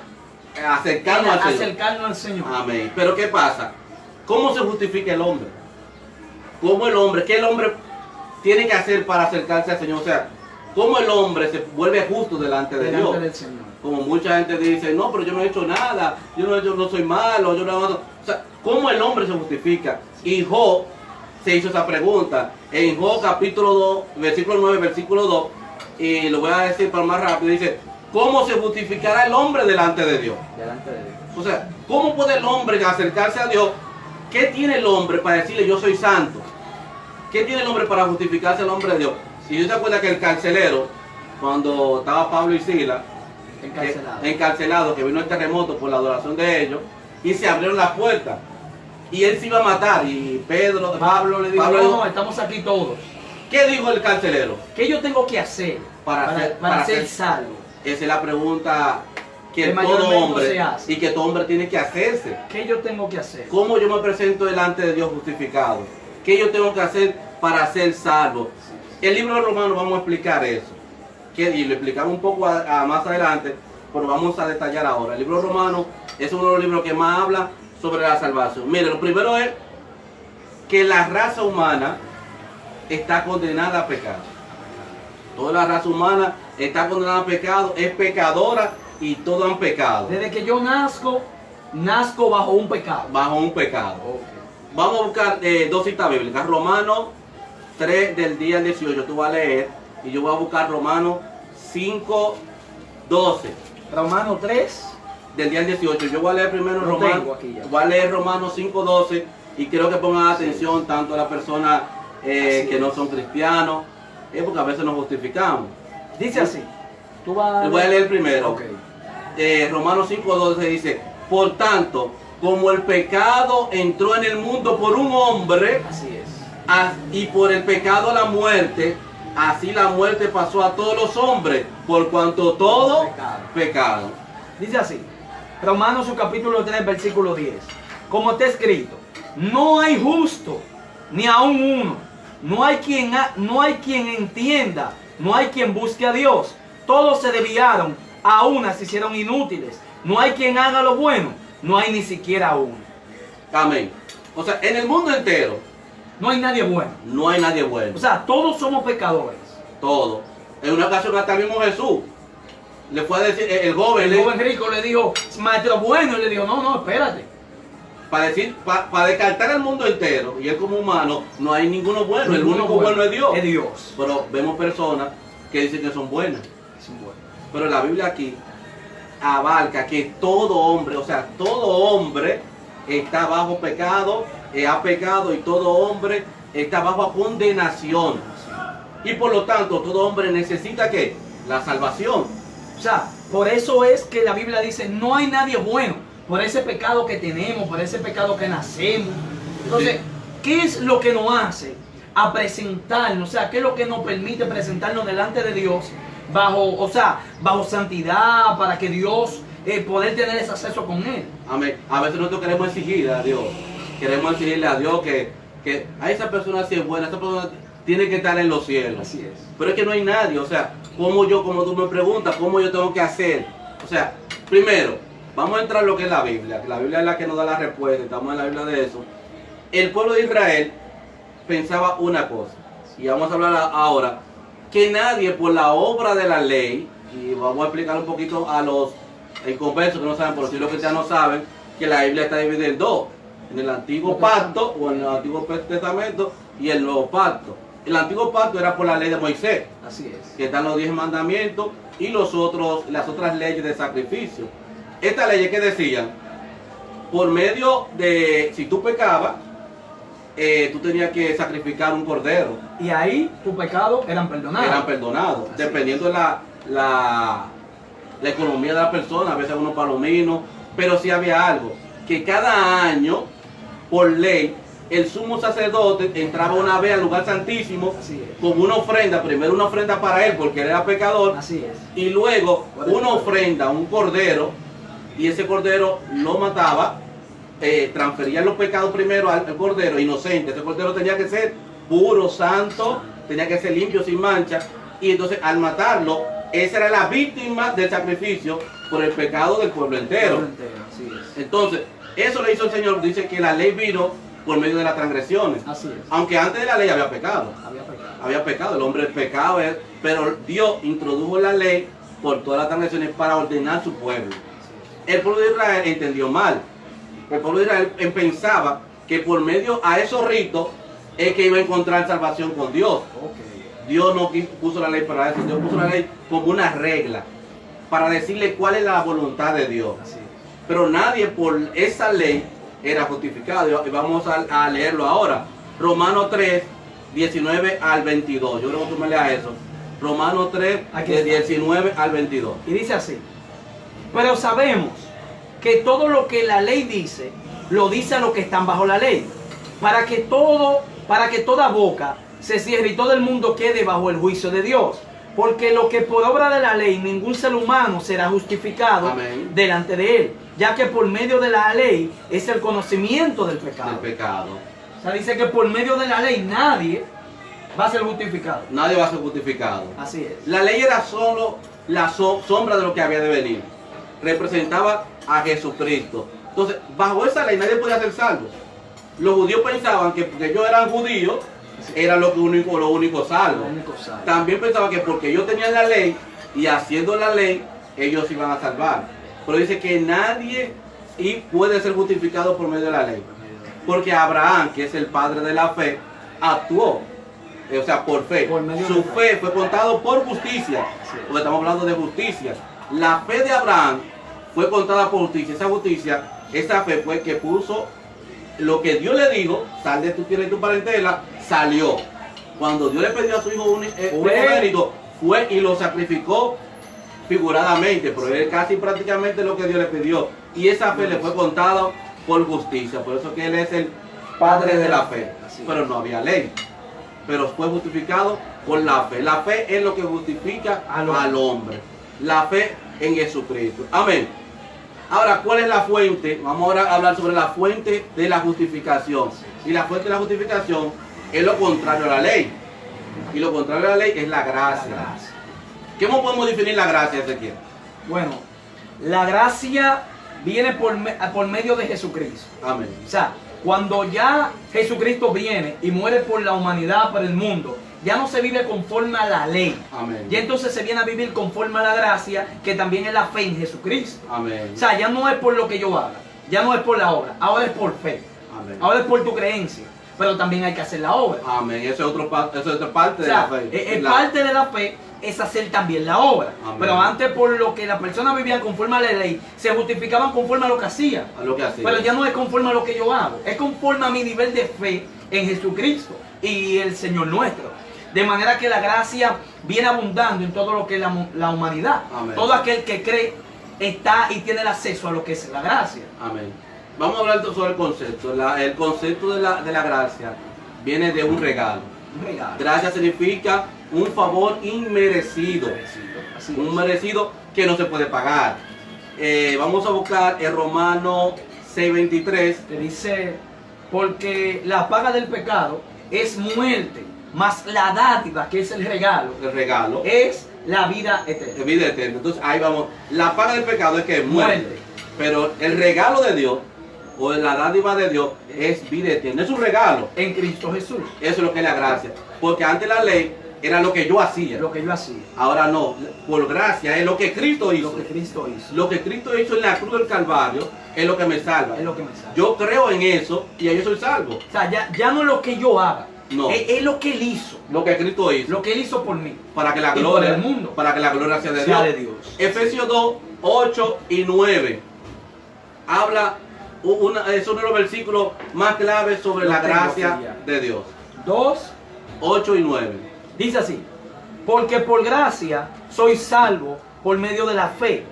Acercarnos al Señor. acercarnos al Señor. Amén. Pero ¿qué pasa? ¿Cómo se justifica el hombre? ¿Cómo el hombre? ¿Qué el hombre tiene que hacer para acercarse al Señor? O sea, ¿cómo el hombre se vuelve justo delante de Dios? Del Señor. Como mucha gente dice, no, pero yo no he hecho nada, yo no soy malo, yo no... O sea, ¿cómo el hombre se justifica? Y Job se hizo esa pregunta. En Job capítulo 2, versículo 9, versículo 2, y lo voy a decir para más rápido, dice, ¿cómo se justificará el hombre delante de Dios? Delante de Dios. O sea, ¿cómo puede el hombre acercarse a Dios? ¿Qué tiene el hombre para decirle yo soy santo? ¿Qué tiene el hombre para justificarse al hombre de Dios? Si usted se acuerda que el carcelero, cuando estaba Pablo y Silas, encarcelado, que vino el terremoto por la adoración de ellos, y se abrieron las puertas, y él se iba a matar, y Pablo le dijo, no, estamos aquí todos. ¿qué dijo el carcelero? ¿Qué yo tengo que hacer para ser salvo? Esa es la pregunta que Que todo mayormente hombre se hace. y que todo hombre tiene que hacerse. ¿Qué yo tengo que hacer? ¿Cómo yo me presento delante de Dios justificado? ¿Qué yo tengo que hacer para ser salvo? El libro de Romanos vamos a explicar eso. Y lo explicamos un poco más adelante, pero vamos a detallar ahora. El libro de Romanos es uno de los libros que más habla sobre la salvación. Mire, lo primero es que la raza humana está condenada a pecar. Toda la raza humana está condenada a pecado, es pecadora y todos han pecado. Desde que yo nazco bajo un pecado. Bajo un pecado. Ok. Vamos a buscar dos citas bíblicas. Romanos 3 del día 18, tú vas a leer. Y yo voy a buscar Romanos 5, 12. Romanos 3. Del día 18. Yo voy a leer primero Lo Romanos. tengo aquí ya. Voy a leer Romanos 5, 12. Y quiero que pongan atención tanto a las personas que no son cristianos. Porque a veces nos justificamos. Dice así. Tú vas Voy a leer primero. Ok. Romanos 5, 12 dice: por tanto, como el pecado entró en el mundo por un hombre, Así es. y por el pecado la muerte, así la muerte pasó a todos los hombres, por cuanto todo pecado. Dice así. Romanos su capítulo 3, versículo 10. Como está escrito, no hay justo, ni aun uno. No hay quien entienda, no hay quien busque a Dios. Todos se desviaron, a una se hicieron inútiles. No hay quien haga lo bueno, no hay ni siquiera uno. Amén. O sea, en el mundo entero No hay nadie bueno. no hay nadie bueno. O sea, todos somos pecadores. Todo. En una ocasión hasta el mismo Jesús le fue a decir, el joven, El joven rico le dijo, maestro bueno, y le dijo, no, espérate. para descartar el mundo entero, y él como humano, no hay ninguno bueno. El único bueno es Dios. Es Dios. Pero vemos personas que dicen que son buenas. Es un bueno. Pero la Biblia aquí abarca que todo hombre, o sea, todo hombre está bajo pecado, ha pecado, y todo hombre está bajo condenación. Y por lo tanto, todo hombre necesita ¿qué? La salvación. O sea, por eso es que la Biblia dice, no hay nadie bueno, por ese pecado que tenemos, por ese pecado que nacemos. Entonces, Sí. ¿qué es lo que nos hace a presentarnos? O sea, ¿qué es lo que nos permite presentarnos delante de Dios bajo santidad, para que Dios poder tener ese acceso con Él? Amén. A veces nosotros queremos exigir a Dios, queremos exigirle a Dios que a esa persona sí es buena, esa persona tiene que estar en los cielos. Así es. Pero es que no hay nadie, o sea, como tú me preguntas, ¿cómo yo tengo que hacer? O sea, primero, vamos a entrar en lo que es la Biblia, que la Biblia es la que nos da la respuesta, estamos en la Biblia de eso. El pueblo de Israel pensaba una cosa, y vamos a hablar ahora, que nadie por la obra de la ley, y vamos a explicar un poquito a los inconversos que no saben, por si los que ya no saben, que la Biblia está dividida en dos, en el antiguo pacto, o en el antiguo testamento, y el nuevo pacto. El antiguo pacto era por la ley de Moisés, Así es. que están los 10 mandamientos y las otras leyes de sacrificio. Estas leyes que decían, por medio de, si tú pecabas, tú tenías que sacrificar un cordero. Y ahí tus pecados eran perdonados. Eran perdonados, Así dependiendo de la economía de la persona, a veces unos palominos, pero sí había algo, que cada año, por ley, el sumo sacerdote entraba una vez al lugar santísimo Así es. con una ofrenda, primero una ofrenda para él porque él era pecador, Así es. y luego una ofrenda, un cordero, y ese cordero lo mataba, transfería los pecados primero al cordero inocente. Ese cordero tenía que ser puro, santo, tenía que ser limpio, sin mancha, y entonces al matarlo, esa era la víctima del sacrificio por el pecado del pueblo entero. Así es. Entonces, eso le hizo el Señor, dice que la ley vino por medio de las transgresiones. Así es. Aunque antes de la ley había pecado. Había pecado, el hombre pecaba, pero Dios introdujo la ley por todas las transgresiones para ordenar su pueblo. El pueblo de Israel entendió mal. El pueblo de Israel pensaba que por medio a esos ritos es que iba a encontrar salvación con Dios. Dios no puso la ley para eso, Dios puso la ley como una regla para decirle cuál es la voluntad de Dios. Así es. Pero nadie por esa ley era justificado. Y vamos a leerlo ahora. Romanos 3, 19 al 22. Yo creo que tú me leas eso. Romanos 3, Aquí de está. 19 al 22. Y dice así: pero sabemos que todo lo que la ley dice, lo dice a los que están bajo la ley, para que toda boca se cierre y todo el mundo quede bajo el juicio de Dios. Porque lo que por obra de la ley ningún ser humano será justificado Amén. delante de él, ya que por medio de la ley es el conocimiento del pecado. Del pecado. O sea, dice que por medio de la ley nadie va a ser justificado. Nadie va a ser justificado. Así es. La ley era solo la sombra de lo que había de venir. Representaba a Jesucristo. Entonces, bajo esa ley nadie podía ser salvo. Los judíos pensaban que porque ellos eran judíos, eran lo único salvo. Lo único salvo. También pensaban que porque ellos tenían la ley, y haciendo la ley, ellos iban a salvar. Pero dice que nadie puede ser justificado por medio de la ley. Porque Abraham, que es el padre de la fe, actuó. O sea, por fe. Su fe fue contado por justicia. Porque estamos hablando de justicia. La fe de Abraham fue contada por justicia. Esa justicia, esa fe fue que puso lo que Dios le dijo, sal de tu tierra y tu parentela, salió. Cuando Dios le pidió a su hijo unigénito, fue y lo sacrificó figuradamente, pero él casi prácticamente lo que Dios le pidió. Y esa fe le fue contada por justicia. Por eso que él es el padre de la fe. Pero no había ley. Pero fue justificado por la fe. La fe es lo que justifica al hombre. La fe en Jesucristo. Amén. Ahora, ¿cuál es la fuente? Vamos ahora a hablar sobre la fuente de la justificación. Y la fuente de la justificación es lo contrario a la ley. Y lo contrario a la ley es la gracia. ¿Cómo podemos definir la gracia, Ezequiel? Bueno, la gracia viene por medio de Jesucristo. Amén. O sea, cuando ya Jesucristo viene y muere por la humanidad, por el mundo, ya no se vive conforme a la ley. Amén. Y entonces se viene a vivir conforme a la gracia, que también es la fe en Jesucristo. Amén. O sea, ya no es por lo que yo haga, ya no es por la obra, ahora es por fe. Amén. Ahora es por tu creencia, pero también hay que hacer la obra. Amén. Eso es otra parte de la fe. Parte de la fe es hacer también la obra. Amén. Pero antes, por lo que las personas vivían conforme a la ley, se justificaban conforme a lo que hacían. A lo que hacía. Pero ya no es conforme a lo que yo hago, es conforme a mi nivel de fe en Jesucristo y el Señor nuestro. De manera que la gracia viene abundando en todo lo que es la humanidad. Amén. Todo aquel que cree está y tiene el acceso a lo que es la gracia. Amén. Vamos a hablar sobre el concepto. El concepto de la gracia viene de un regalo. Un regalo. Gracia significa un favor inmerecido. Así Un es. merecido que no se puede pagar. Vamos a buscar en Romanos 6:23. Que dice, porque la paga del pecado es muerte, mas la dádiva, que es el regalo, es la vida eterna. De vida eterna. Entonces ahí vamos. La paga del pecado es que es muerte. Pero el regalo de Dios, o la dádiva de Dios, es vida eterna. Es un regalo. En Cristo Jesús. Eso es lo que es la gracia. Porque antes la ley era lo que yo hacía. Lo que yo hacía. Ahora no. Por gracia es lo que Cristo hizo. Lo que Cristo hizo. Lo que Cristo hizo en la cruz del Calvario es lo que me salva. Es lo que me salva. Yo creo en eso y ahí yo soy salvo. O sea, ya no es lo que yo haga. No. Es lo que Él hizo. Lo que Cristo hizo. Lo que Él hizo por mí. Para que la Y gloria, por el mundo. para que la gloria sea de Sea Dios. de Dios. Efesios 2, 8 y 9. Habla, es uno de los versículos más claves sobre Lo la tengo gracia aquí ya. de Dios. 2, 8 y 9. dice así: porque por gracia sois salvo por medio de la fe.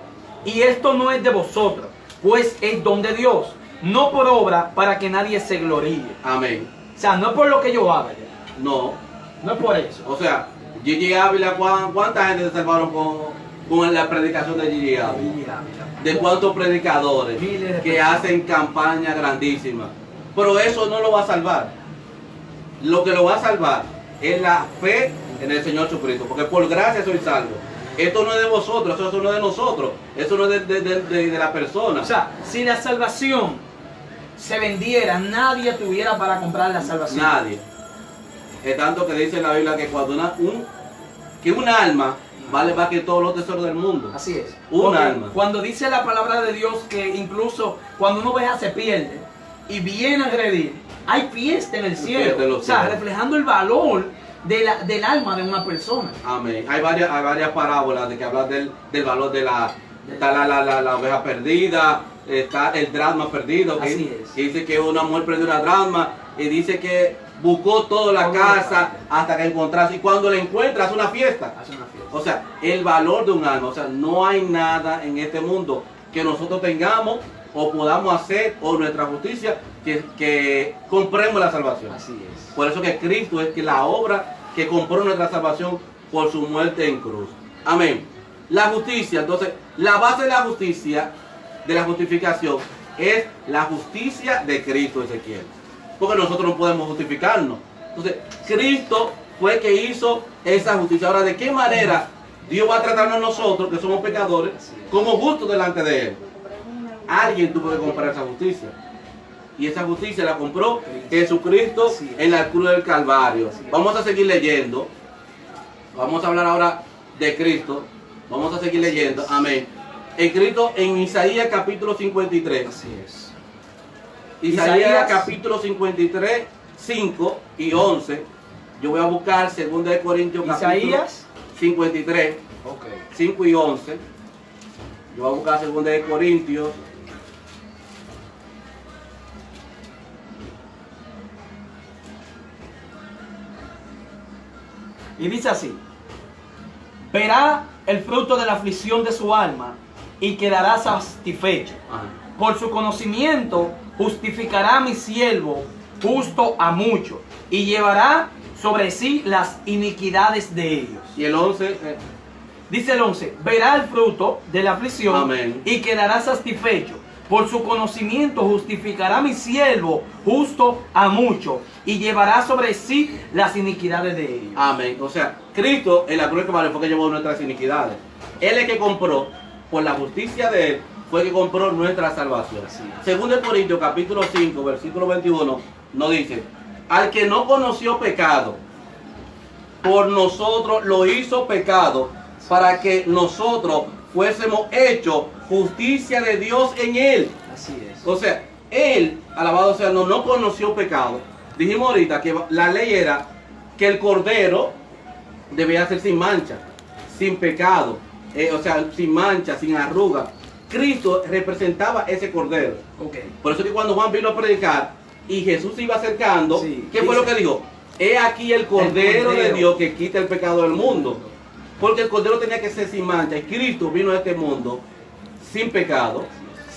Y esto no es de vosotros, pues es don de Dios, no por obra para que nadie se gloríe. Amén. O sea, no es por lo que yo haga ya. No. No es por eso. O sea, Gigi Ávila, ¿cuánta gente se salvaron con la predicación de Gigi Ávila? Mira. De cuántos predicadores Miles de que personas. hacen campañas grandísimas. Pero eso no lo va a salvar. Lo que lo va a salvar es la fe en el Señor Jesucristo. Porque por gracia soy salvo. Esto no es de vosotros, eso no es de nosotros. Eso no es de la persona. O sea, si la salvación se vendiera, nadie tuviera para comprar la salvación. Nadie. Es tanto que dice la Biblia que cuando un alma vale más que todos los tesoros del mundo. Así es. Un Porque alma. cuando dice la palabra de Dios que incluso cuando una oveja se pierde y viene a agredir, hay fiesta en el cielo. Fiesta en los O sea, cielos. reflejando el valor del alma de una persona. Amén. Hay varias parábolas de que hablan del valor de está la oveja perdida, está el dracma perdido, Así es. que dice que una mujer perdió una dracma y dice que buscó toda la casa hasta que encontrase, y cuando la encuentra hace una fiesta. Hace una fiesta. O sea, el valor de un alma. O sea, no hay nada en este mundo que nosotros tengamos o podamos hacer, o nuestra justicia, que compremos la salvación. Así es. Por eso que Cristo es que la obra que compró nuestra salvación por su muerte en cruz. Amén. La justicia, entonces, la base de la justicia, de la justificación, es la justicia de Cristo, Ezequiel. Porque nosotros no podemos justificarnos. Entonces, Cristo fue que hizo esa justicia. Ahora, ¿de qué manera Dios va a tratarnos a nosotros, que somos pecadores, como justos delante de Él? Alguien tuvo que comprar esa justicia. Y esa justicia la compró Jesucristo en la cruz del Calvario. Vamos a seguir leyendo. Vamos a hablar ahora de Cristo. Vamos a seguir leyendo. Amén. Escrito en Isaías capítulo 53. Así es. Isaías capítulo 53, 5 y 11. Yo voy a buscar 2 de Corintios capítulo Isaías 53, Ok. 5 y 11. Yo voy a buscar 2 de Corintios. Y dice así: verá el fruto de la aflicción de su alma y quedará satisfecho. Ajá. Por su conocimiento justificará a mi siervo justo a muchos y llevará sobre sí las iniquidades de ellos. Y el 11, Dice el 11: verá el fruto de la aflicción Amén. y quedará satisfecho. Por su conocimiento justificará a mi siervo justo a muchos y llevará sobre sí las iniquidades de ellos. amén. O sea, Cristo en la cruz de Calvario fue que llevó nuestras iniquidades. Él es el que compró, por la justicia de Él, fue que compró nuestra salvación. Así es. Según de Corintios capítulo 5, versículo 21, nos dice: al que no conoció pecado, por nosotros lo hizo pecado, para que nosotros fuésemos hechos justicia de Dios en Él. Así es. O sea, Él, alabado sea, no conoció pecado. Dijimos ahorita que la ley era que el cordero debía ser sin mancha, sin pecado, o sea, sin mancha, sin arruga. Cristo representaba ese cordero. Ok. Por eso que cuando Juan vino a predicar y Jesús se iba acercando, Sí, ¿qué fue dice, lo que dijo? He aquí el cordero de Cordero. Dios que quita el pecado del mundo. Porque el cordero tenía que ser sin mancha. Y Cristo vino a este mundo sin pecado,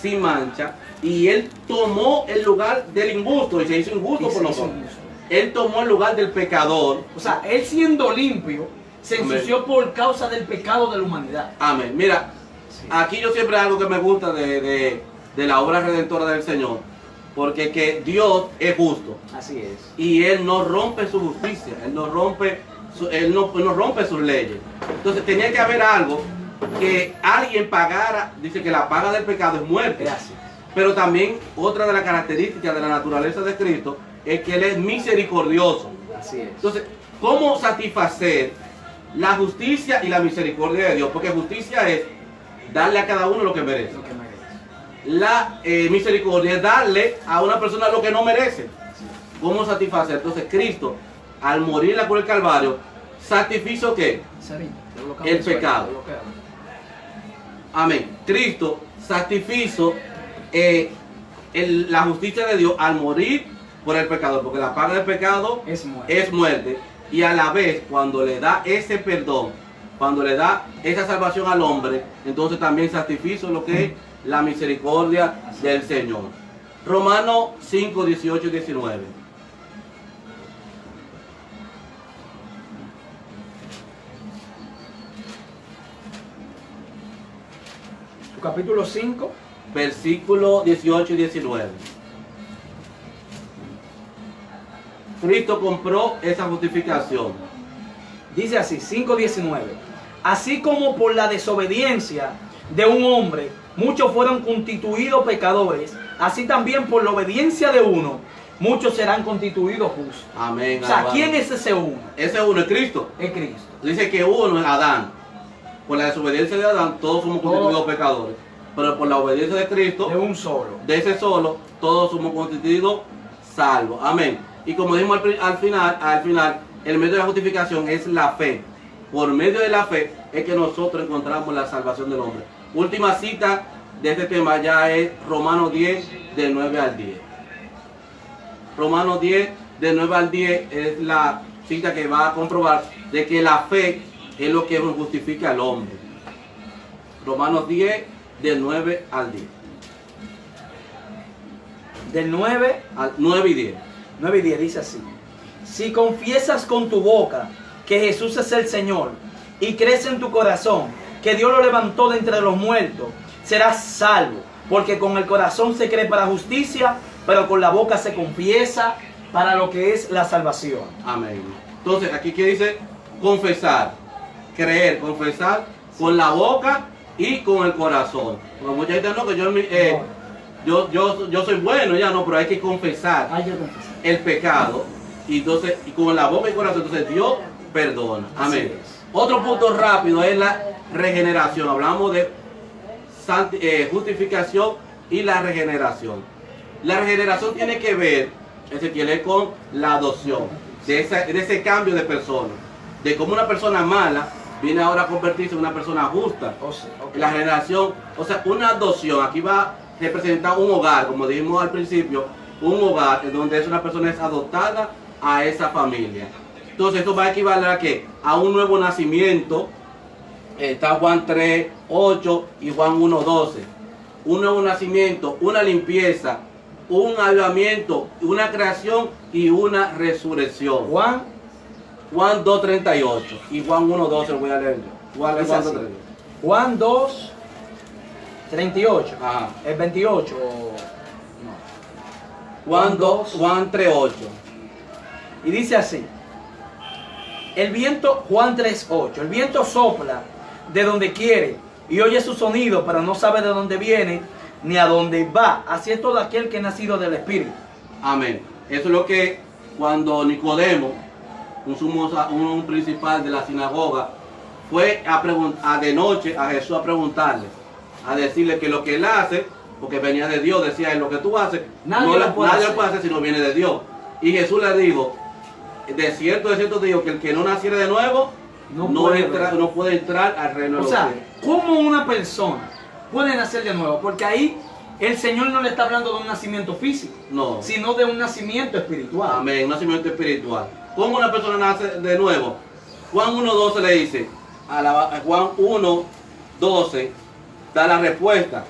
sin mancha. Y Él tomó el lugar del injusto y se hizo injusto Y se por hizo nosotros. injusto. Él tomó el lugar del pecador. O sea, él siendo limpio, se Amén. ensució por causa del pecado de la humanidad. Amén. Mira, Sí. aquí yo siempre algo que me gusta de la obra redentora del Señor. Porque que Dios es justo. Así es. Y Él no rompe su justicia. Él no rompe, él no rompe sus leyes. Entonces tenía que haber algo que alguien pagara. Dice que la paga del pecado es muerte. Gracias. Pero también otra de las características de la naturaleza de Cristo es que Él es misericordioso. Así es. Entonces, ¿cómo satisfacer la justicia y la misericordia de Dios? Porque justicia es darle a cada uno lo que merece. Lo que merece. La misericordia es darle a una persona lo que no merece. ¿Cómo satisfacer? Entonces, Cristo, al morir en la cruz del Calvario, satisfizo ¿qué? El pecado. Amén. Cristo satisfizo la justicia de Dios al morir por el pecador, porque la paga del pecado Es muerte. es muerte. Y a la vez, cuando le da ese perdón, cuando le da esa salvación al hombre, entonces también satisfizo lo que es la misericordia del Señor. Romanos 5, 18 y 19. Tu capítulo 5. Versículo 18 y 19. Cristo compró esa justificación. Dice así, 5:19. Así como por la desobediencia de un hombre muchos fueron constituidos pecadores, así también por la obediencia de uno muchos serán constituidos justos. Amén. O sea, alabado. ¿quién es ese uno? Ese uno es Cristo. Es Cristo. Dice que uno es Adán. Por la desobediencia de Adán, todos somos constituidos pecadores. Pero por la obediencia de Cristo, De un solo. de ese solo, todos somos constituidos salvos. Amén. Y como dijimos al final, el medio de la justificación es la fe. Por medio de la fe es que nosotros encontramos la salvación del hombre. Última cita de este tema ya es Romanos 10, del 9 al 10. Romanos 10, del 9 al 10 es la cita que va a comprobar de que la fe es lo que justifica al hombre. Romanos 10, del 9 al 10. Del 9 Al 9 y 10. 9 y 10 dice así: si confiesas con tu boca que Jesús es el Señor y crees en tu corazón que Dios lo levantó de entre los muertos, serás salvo, porque con el corazón se cree para justicia, pero con la boca se confiesa para lo que es la salvación. Amén. Entonces, aquí que dice confesar, creer, confesar con la boca y con el corazón. Porque mucha gente no, que yo soy bueno, ya no, pero hay que confesar Hay que confesar. el pecado. Y entonces, y con la boca y el corazón, entonces Dios perdona. Así Amén. es. Otro punto rápido es la regeneración. Hablamos de justificación y la regeneración. La regeneración tiene que ver, Ezequiel, con la adopción, de ese cambio de persona, de cómo una persona mala viene ahora a convertirse en una persona justa. La regeneración, o sea, una adopción, aquí va a representar un hogar, como dijimos al principio, un hogar en donde una persona es adoptada a esa familia. Entonces esto va a equivaler a ¿qué? A un nuevo nacimiento. Está Juan 3, 8 y Juan 1, 12. Un nuevo nacimiento, una limpieza, un avivamiento, una creación y una resurrección. Juan 2, 38 y Juan 1, 12 lo voy a leer yo. Juan 2, 38. Juan 2, 38. Ajá. El 28. No. Juan 3, 8. Y dice así. El viento, Juan 3, 8. El viento sopla de donde quiere y oye su sonido, pero no sabe de dónde viene ni a dónde va. Así es todo aquel que ha nacido del Espíritu. Amén. Eso es lo que cuando Nicodemo, un principal de la sinagoga, fue de noche a Jesús a preguntarle, a decirle que lo que él hace, porque venía de Dios, decía él, lo que tú haces, nadie lo puede hacer si no viene de Dios. Y Jesús le dijo, de cierto digo que el que no naciera de nuevo no puede entrar al reino de los cielos. O sea, ¿cómo una persona puede nacer de nuevo? Porque ahí el Señor no le está hablando de un nacimiento físico, no, sino de un nacimiento espiritual. Amén, un nacimiento espiritual. ¿Cómo una persona nace de nuevo? Juan 1.12 le dice, Juan 1.12 da la respuesta,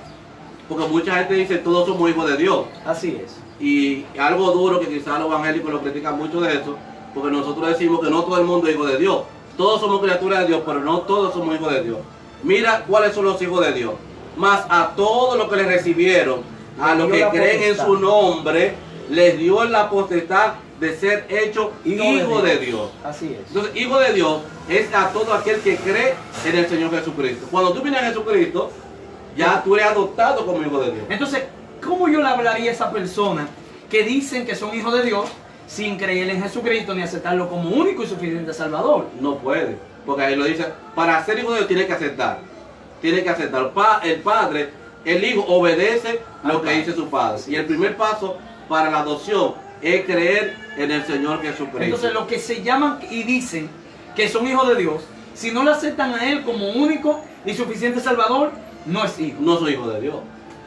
porque mucha gente dice todos somos hijos de Dios. Así es. Y algo duro que quizás los evangélicos lo critican mucho de eso, porque nosotros decimos que no todo el mundo es hijo de Dios. Todos somos criaturas de Dios, pero no todos somos hijos de Dios. Mira cuáles son los hijos de Dios. Más a todos los que le recibieron, a los que creen en su nombre, les dio la potestad de ser hecho hijo de Dios. Así es. Entonces, hijo de Dios es a todo aquel que cree en el Señor Jesucristo. Cuando tú vienes a Jesucristo, ya tú eres adoptado como hijo de Dios. Entonces, ¿cómo yo le hablaría a esa persona que dicen que son hijos de Dios sin creer en Jesucristo ni aceptarlo como único y suficiente Salvador? No puede, porque ahí lo dice, para ser hijo de Dios tiene que aceptar. Tiene que aceptar. El padre, el hijo obedece lo que dice su padre. Y el primer paso para la adopción es creer en el Señor Jesucristo. Entonces, los que se llaman y dicen que son hijos de Dios, si no lo aceptan a Él como único y suficiente Salvador, no es hijo. No soy hijo de Dios.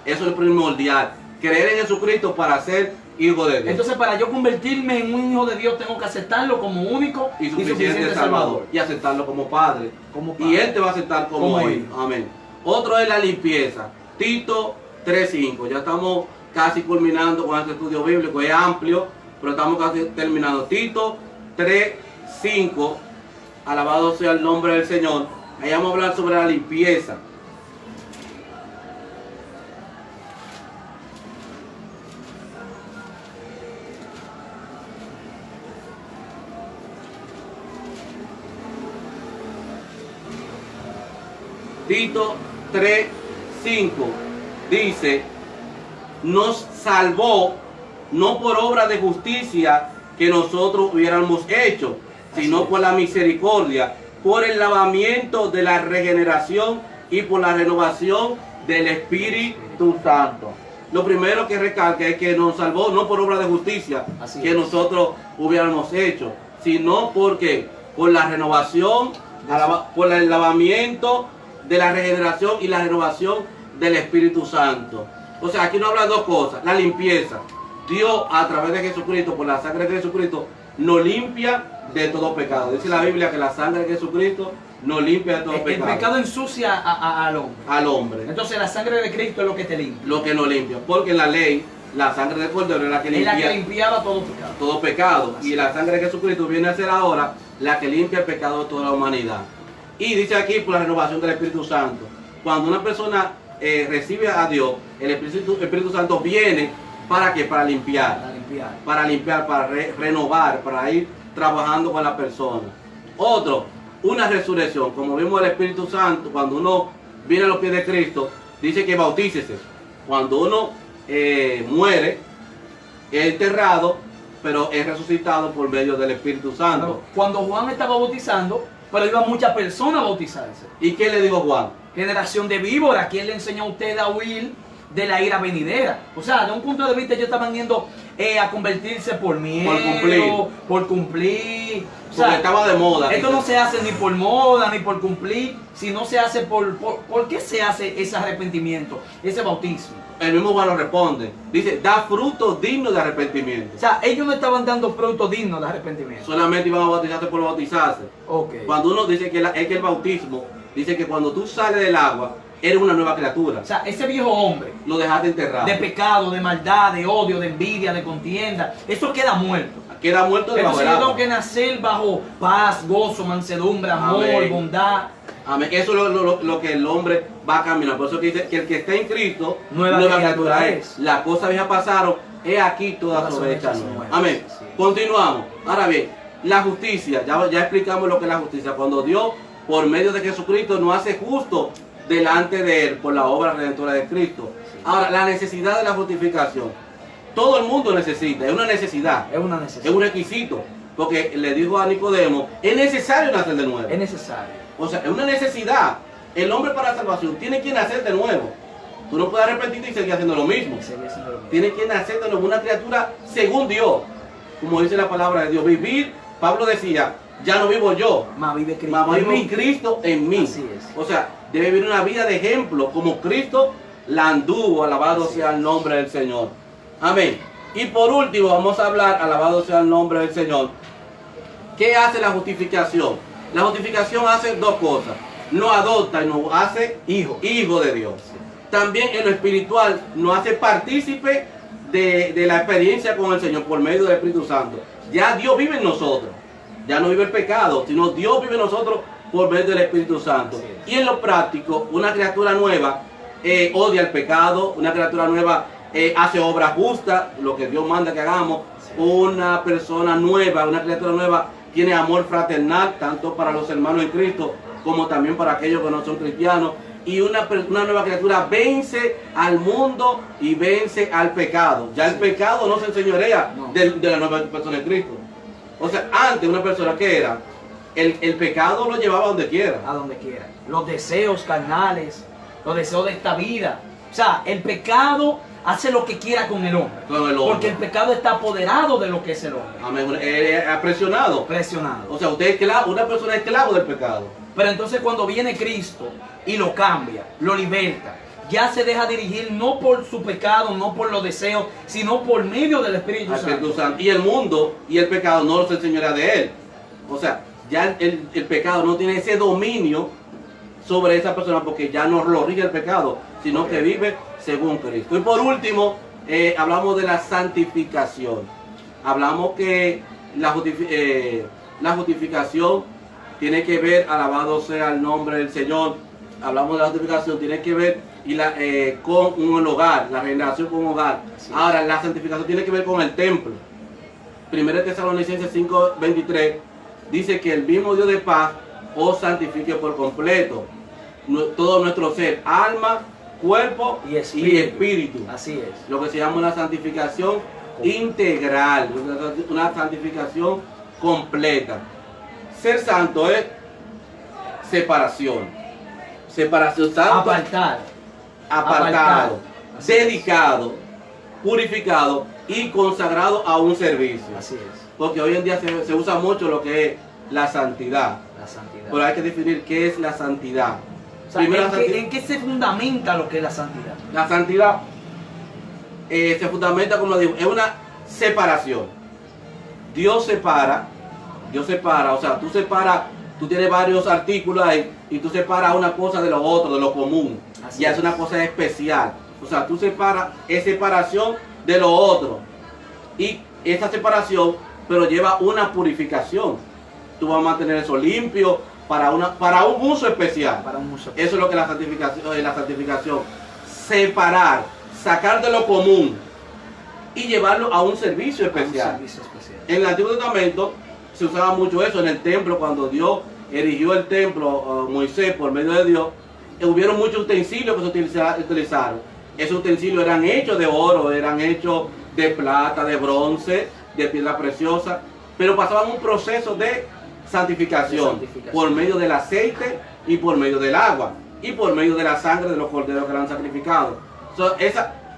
Eso es primordial. Creer en Jesucristo para ser hijo de Dios. Entonces, para yo convertirme en un hijo de Dios, tengo que aceptarlo como único y suficiente Salvador. Y aceptarlo como padre. Y Él te va a aceptar como hijo. Amén. Otro es la limpieza. Tito 3.5. Ya estamos casi culminando con este estudio bíblico. Es amplio, pero estamos casi terminando. Tito 3.5. Alabado sea el nombre del Señor. Ahí vamos a hablar sobre la limpieza. Tito 3.5 dice, nos salvó no por obra de justicia que nosotros hubiéramos hecho, sino por la misericordia, por el lavamiento de la regeneración y por la renovación del Espíritu Santo. Lo primero que recalca es que nos salvó no por obra de justicia que nosotros hubiéramos hecho, sino porque por la renovación, por el lavamiento de la regeneración y la renovación del Espíritu Santo. O sea, aquí nos habla de dos cosas. La limpieza. Dios, a través de Jesucristo, por la sangre de Jesucristo, nos limpia de todo pecado. Dice la Biblia que la sangre de Jesucristo nos limpia de todo pecado. El pecado ensucia al hombre. Al hombre. Entonces la sangre de Cristo es lo que te limpia. Lo que nos limpia. Porque en la ley, la sangre de Cordero es la que limpia. Es la que limpiaba todo pecado. Todo pecado. Y la sangre de Jesucristo viene a ser ahora la que limpia el pecado de toda la humanidad. Y dice aquí por la renovación del Espíritu Santo. Cuando una persona recibe a Dios, el Espíritu Santo viene ¿para qué? Para limpiar. Para limpiar, para renovar, para ir trabajando con la persona. Otro, una resurrección. Como vimos el Espíritu Santo, cuando uno viene a los pies de Cristo, dice que bautícese. Cuando uno muere, es enterrado, pero es resucitado por medio del Espíritu Santo. Cuando Juan estaba bautizando, pero iban muchas personas a bautizarse. ¿Y qué le dijo Juan? Generación de víbora, ¿quién le enseñó a usted a huir de la ira venidera? O sea, de un punto de vista ellos estaban yendo a convertirse por miedo, por cumplir. O sea, porque estaba de moda. Esto no se hace ni por moda, ni por cumplir, sino se hace ¿por qué se hace ese arrepentimiento, ese bautismo? El mismo Juan lo responde. Dice, da frutos dignos de arrepentimiento. O sea, ellos no estaban dando frutos dignos de arrepentimiento. Solamente iban a bautizarse por bautizarse. Okay. Cuando uno dice que, es que el bautismo, dice que cuando tú sales del agua, eres una nueva criatura. O sea, ese viejo hombre Lo dejaste enterrado. de pecado, de maldad, de odio, de envidia, de contienda, eso queda muerto. Queda muerto debajo Entonces del yo tengo agua. que nacer bajo paz, gozo, mansedumbre, amor, Amén. bondad. Amén. Eso es lo que el hombre va a caminar. Por eso que dice que el que está en Cristo, Nueva criatura es. Las cosas viejas pasaron, he aquí todas Todas son son hechas hechas nuevas. nuevas. Amén. Sí. Continuamos. Ahora bien, la justicia, ya explicamos lo que es la justicia. Cuando Dios, por medio de Jesucristo, nos hace justo delante de Él por la obra redentora de Cristo. Ahora, la necesidad de la justificación. Todo el mundo necesita, es una necesidad, Es una es necesidad. un requisito. Porque le dijo a Nicodemo, es necesario nacer de nuevo. Es necesario. O sea, es una necesidad. El hombre para la salvación tiene que nacer de nuevo. Tú no puedes arrepentirte y seguir haciendo lo mismo. Seguir siendo lo mismo. Tiene que nacer de nuevo, una criatura según Dios. Como dice la palabra de Dios. Vivir, Pablo decía, ya no vivo yo, Más vive Cristo. mas en vive mí. Cristo en mí. Así es. O sea, debe vivir una vida de ejemplo, como Cristo la anduvo, alabado sea el nombre del Señor. Amén. Y por último, vamos a hablar, alabado sea el nombre del Señor. ¿Qué hace la justificación? La justificación hace dos cosas. Nos adopta y nos hace Hijo. de Dios. También en lo espiritual nos hace partícipe de la experiencia con el Señor por medio del Espíritu Santo. Ya Dios vive en nosotros. Ya no vive el pecado, sino Dios vive en nosotros por medio del Espíritu Santo. Así es. Y en lo práctico, una criatura nueva odia el pecado, una criatura nueva hace obras justas, lo que Dios manda que hagamos. Una persona nueva, una criatura nueva tiene amor fraternal, tanto para los hermanos en Cristo como también para aquellos que no son cristianos. Y una nueva criatura vence al mundo y vence al pecado. Ya el pecado no se enseñorea No. de la nueva persona en Cristo. O sea, antes una persona que era, el pecado lo llevaba donde quiera. A donde quiera. Los deseos carnales, los deseos de esta vida. O sea, el pecado hace lo que quiera con el hombre. Con el hombre. Porque el pecado está apoderado de lo que es el hombre. Amén. Presionado. Presionado. O sea, usted es esclavo, una persona es esclavo del pecado. Pero entonces cuando viene Cristo y lo cambia, lo liberta, ya se deja dirigir no por su pecado, no por los deseos, sino por medio del Espíritu Al Santo. Espíritu Santo. Y el mundo y el pecado no se enseñorea de él. O sea, ya el pecado no tiene ese dominio sobre esa persona porque ya no lo rige el pecado, sino que vive según Cristo. Y por último, hablamos de la santificación. Hablamos que la justificación tiene que ver, alabado sea el nombre del Señor. Hablamos de la justificación, tiene que ver con un hogar, la regeneración con un hogar. Sí. Ahora, la santificación tiene que ver con el templo. 1 Tesalonicenses 5:23 dice que el mismo Dios de paz os santifique por completo. Todo nuestro ser, alma, cuerpo Y espíritu. Así es. Lo que se llama una santificación integral, una santificación completa. Ser santo es separación. Separación, santo, Apartar. apartado, Así es. dedicado, purificado y consagrado a un servicio. Así es. Porque hoy en día se usa mucho lo que es la santidad. La santidad. Pero hay que definir qué es la santidad. O sea, Primero, ¿en qué se fundamenta lo que es la santidad? la santidad se fundamenta, como digo, es una separación. Dios separa, o sea, tú tienes varios artículos ahí y tú separas una cosa de lo otro, de lo común. Así Ya es. es una cosa especial. O sea, tú separas, es separación de lo otro. Y esa separación, pero lleva una purificación. Tú vas a mantener eso limpio para un uso especial. Para un uso. Eso es lo que es la santificación. Separar, sacar de lo común y llevarlo a un servicio Un especial. servicio especial. En el Antiguo Testamento se usaba mucho eso en el templo, cuando Dios erigió el templo, Moisés por medio de Dios, hubieron muchos utensilios que se utilizaron. Esos utensilios eran hechos de oro, eran hechos de plata, de bronce, de piedra preciosa, pero pasaban un proceso de santificación, De santificación. por medio del aceite y por medio del agua y por medio de la sangre de los corderos que eran sacrificados.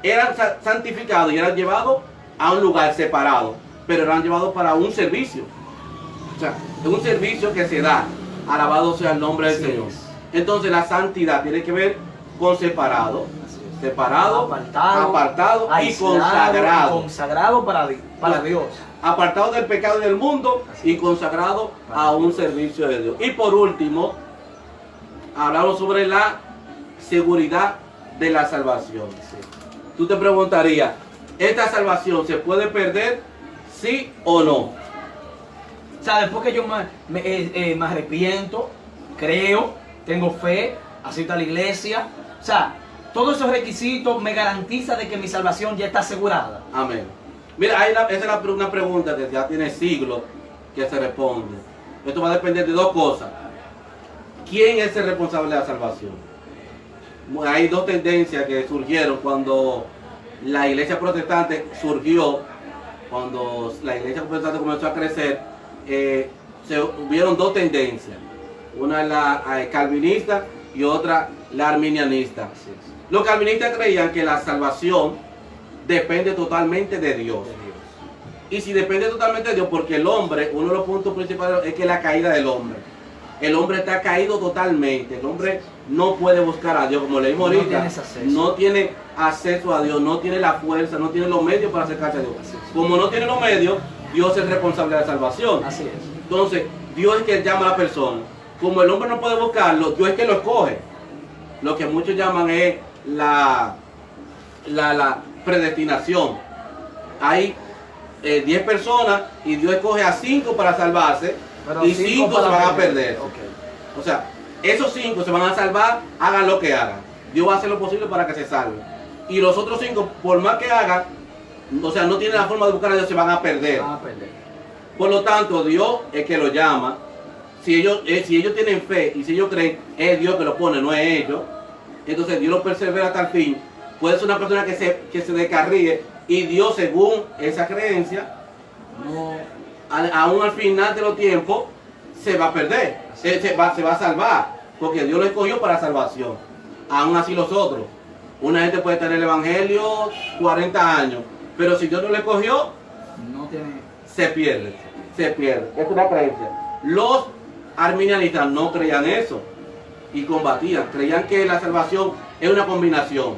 Eran santificados y eran llevados a un lugar separado, pero eran llevados para un servicio. O sea, es un servicio que se da. Alabado sea el nombre del Así Señor. es. Entonces la santidad tiene que ver con separado, Así es. separado, apartado y aislado consagrado. y consagrado para Dios. Apartado del pecado y del mundo y consagrado a un servicio de Dios. Y por último, hablamos sobre la seguridad de la salvación. Tú te preguntarías, ¿esta salvación se puede perder? ¿Sí o no? O sea, después que yo me arrepiento, creo, tengo fe, asisto a la iglesia, o sea, todos esos requisitos me garantizan de que mi salvación ya está asegurada. Amén. Mira, esa es una pregunta que ya tiene siglos que se responde. Esto va a depender de dos cosas. ¿Quién es el responsable de la salvación? Hay dos tendencias que surgieron cuando la iglesia protestante surgió, cuando la iglesia protestante comenzó a crecer, hubieron dos tendencias. Una es la calvinista y otra la arminianista. Los calvinistas creían que la salvación depende totalmente de Dios. Y si depende totalmente de Dios, porque el hombre, uno de los puntos principales es que la caída del hombre. El hombre está caído totalmente. El hombre no puede buscar a Dios, como leímos No ahorita. tienes acceso. No tiene acceso a Dios, no tiene la fuerza, no tiene los medios para acercarse a Dios. Así es. Como no tiene los medios, Dios es responsable de la salvación. Así es. Entonces, Dios es quien llama a la persona. Como el hombre no puede buscarlo, Dios es quien lo escoge. Lo que muchos llaman es la predestinación. Hay 10 personas y Dios escoge a 5 para salvarse. Pero Y 5 5 se para van a perder. Ok. O sea, esos 5 se van a salvar, hagan lo que hagan. Dios va a hacer lo posible para que se salven. Y los otros 5, por más que hagan, o sea, no tienen la forma de buscar a Dios, se van a perder. Van a perder. Por lo tanto, Dios es que lo llama. Si ellos tienen fe y si ellos creen, es Dios que lo pone, no es ellos. Entonces Dios lo persevera hasta el fin. Puede ser una persona que se descarríe y Dios, según esa creencia, aún al final de los tiempos, se va a perder. Se va a salvar. Porque Dios lo escogió para salvación. Aún así los otros. Una gente puede tener el evangelio 40 años. Pero si Dios no lo escogió, No tiene. se pierde. Se pierde. Es una creencia. Los arminianistas no creían eso. Y combatían. Creían que la salvación es una combinación.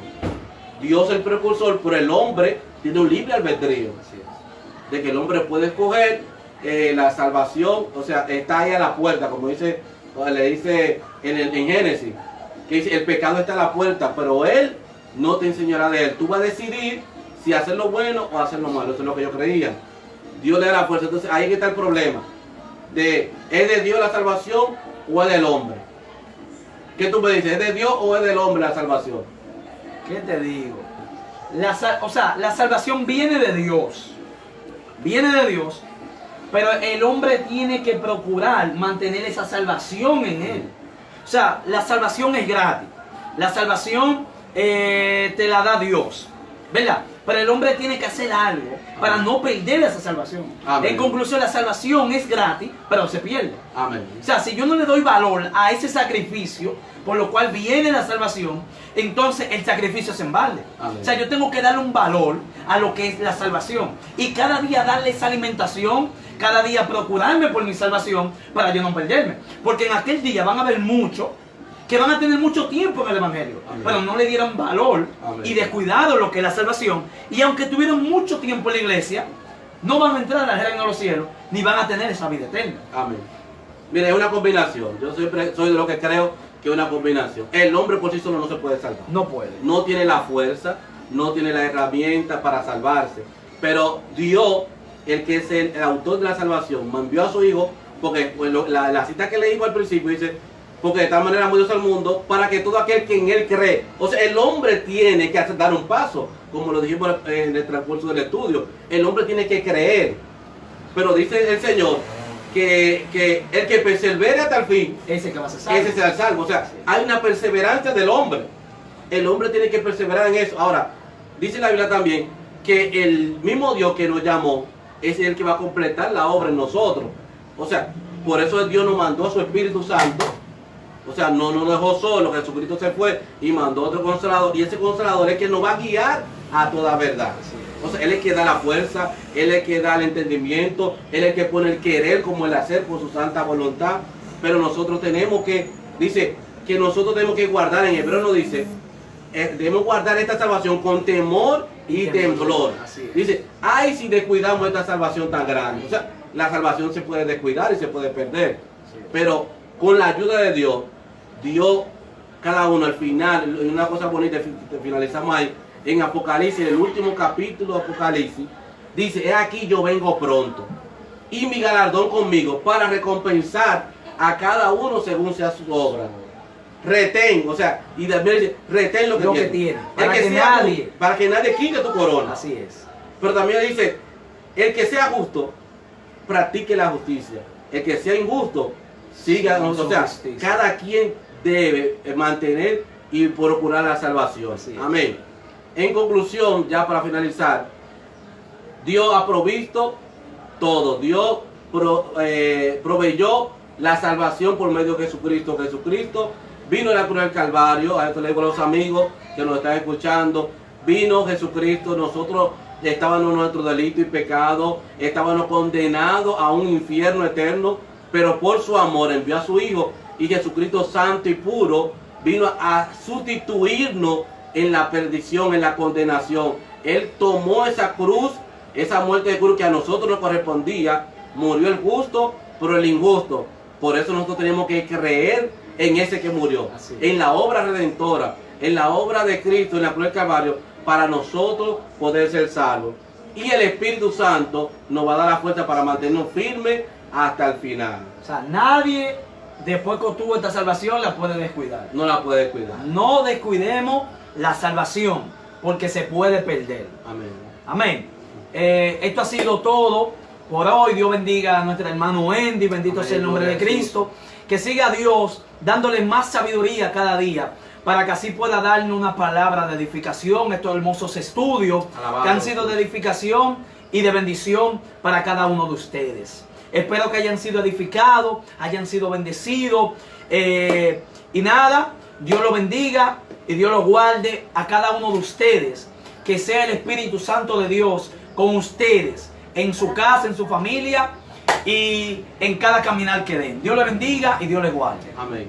Dios es el precursor, pero el hombre tiene un libre albedrío. Así es. De que el hombre puede escoger la salvación, o sea, está ahí a la puerta, como dice, le dice en Génesis, que dice, el pecado está a la puerta, pero él no te enseñará de él. Tú vas a decidir si hacer lo bueno o hacer lo malo. Eso es lo que yo creía. Dios le da la fuerza. Entonces ahí está el problema. ¿Es de Dios la salvación o es del hombre? ¿Qué tú me dices? ¿Es de Dios o es del hombre la salvación? ¿Qué te digo? O sea, la salvación viene de Dios. Viene de Dios. Pero el hombre tiene que procurar mantener esa salvación en él. O sea, la salvación es gratis. La salvación te la da Dios. ¿Verdad? Pero el hombre tiene que hacer algo para no perder esa salvación. Amén. En conclusión, la salvación es gratis, pero se pierde. Amén. O sea, si yo no le doy valor a ese sacrificio, por lo cual viene la salvación, entonces el sacrificio es en balde. Amén. O sea, yo tengo que darle un valor a lo que es la salvación. Y cada día darle esa alimentación, cada día procurarme por mi salvación para yo no perderme. Porque en aquel día van a haber muchos que van a tener mucho tiempo en el Evangelio, Amén. pero no le dieron valor Amén. y descuidaron lo que es la salvación. Y aunque tuvieron mucho tiempo en la iglesia, no van a entrar al reino de los cielos, ni van a tener esa vida eterna. Amén. Mira, es una combinación. Yo siempre soy de lo que creo que es una combinación. El hombre por sí solo no se puede salvar. No puede. No tiene la fuerza, no tiene la herramienta para salvarse. Pero Dios, el que es el autor de la salvación, envió a su Hijo, porque pues, la cita que leímos al principio dice, porque de tal manera amó Dios al mundo, para que todo aquel que en Él cree. O sea, el hombre tiene que dar un paso, como lo dijimos en el transcurso del estudio. El hombre tiene que creer. Pero dice el Señor que el que persevere hasta el fin, Ese que va a ser salvo. ese será salvo. O sea, hay una perseverancia del hombre. El hombre tiene que perseverar en eso. Ahora, dice la Biblia también que el mismo Dios que nos llamó es el que va a completar la obra en nosotros. O sea, Por eso Dios nos mandó a su Espíritu Santo. O sea, no nos dejó solo, Jesucristo se fue y mandó otro consolador. Y ese consolador es que nos va a guiar a toda verdad. O sea, Él es el que da la fuerza, Él es el que da el entendimiento, Él es el que pone el querer como el hacer por su santa voluntad. Pero nosotros tenemos que, dice, que nosotros tenemos que guardar, en hebreo nos dice, debemos guardar esta salvación con temor y temblor. Dice, ay, si descuidamos esta salvación tan grande. O sea, la salvación se puede descuidar y se puede perder. Pero con la ayuda de Dios, Dios, cada uno al final, y una cosa bonita, finalizamos ahí, en Apocalipsis, en el último capítulo de Apocalipsis, dice, he aquí yo vengo pronto, y mi galardón conmigo, para recompensar a cada uno según sea su obra. Retén, o sea, y también dice, retén lo que tiene. Para que nadie quite tu corona. Así es. Pero también dice, el que sea justo, practique la justicia. El que sea injusto, siga, o sea, justicia. Cada quien debe mantener y procurar la salvación. Amén. En conclusión, ya para finalizar, Dios ha provisto todo. Dios proveyó la salvación por medio de Jesucristo. Jesucristo vino a la cruz del Calvario. A esto le digo a los amigos que nos están escuchando. Vino Jesucristo, nosotros estábamos en nuestro delito y pecado, estábamos condenados a un infierno eterno, pero por su amor envió a su Hijo, y Jesucristo santo y puro vino a sustituirnos en la perdición, en la condenación. Él tomó esa cruz, esa muerte de cruz que a nosotros nos correspondía. Murió el justo por el injusto. Por eso nosotros tenemos que creer en ese que murió, en la obra redentora, en la obra de Cristo, en la cruz del Calvario, para nosotros poder ser salvos. Y el Espíritu Santo nos va a dar la fuerza para mantenernos firmes hasta el final. O sea, nadie después que obtuvo esta salvación la puede descuidar. No la puede descuidar. No descuidemos la salvación, porque se puede perder. Amén. Amén. Esto ha sido todo por hoy. Dios bendiga a nuestro hermano Andy. Bendito sea el nombre de Cristo. Que siga Dios dándole más sabiduría cada día, para que así pueda darnos una palabra de edificación. Estos hermosos estudios que han sido de edificación y de bendición para cada uno de ustedes. Espero que hayan sido edificados, hayan sido bendecidos. Y nada, Dios los bendiga y Dios los guarde a cada uno de ustedes. Que sea el Espíritu Santo de Dios con ustedes, en su casa, en su familia y en cada caminar que den. Dios les bendiga y Dios les guarde. Amén.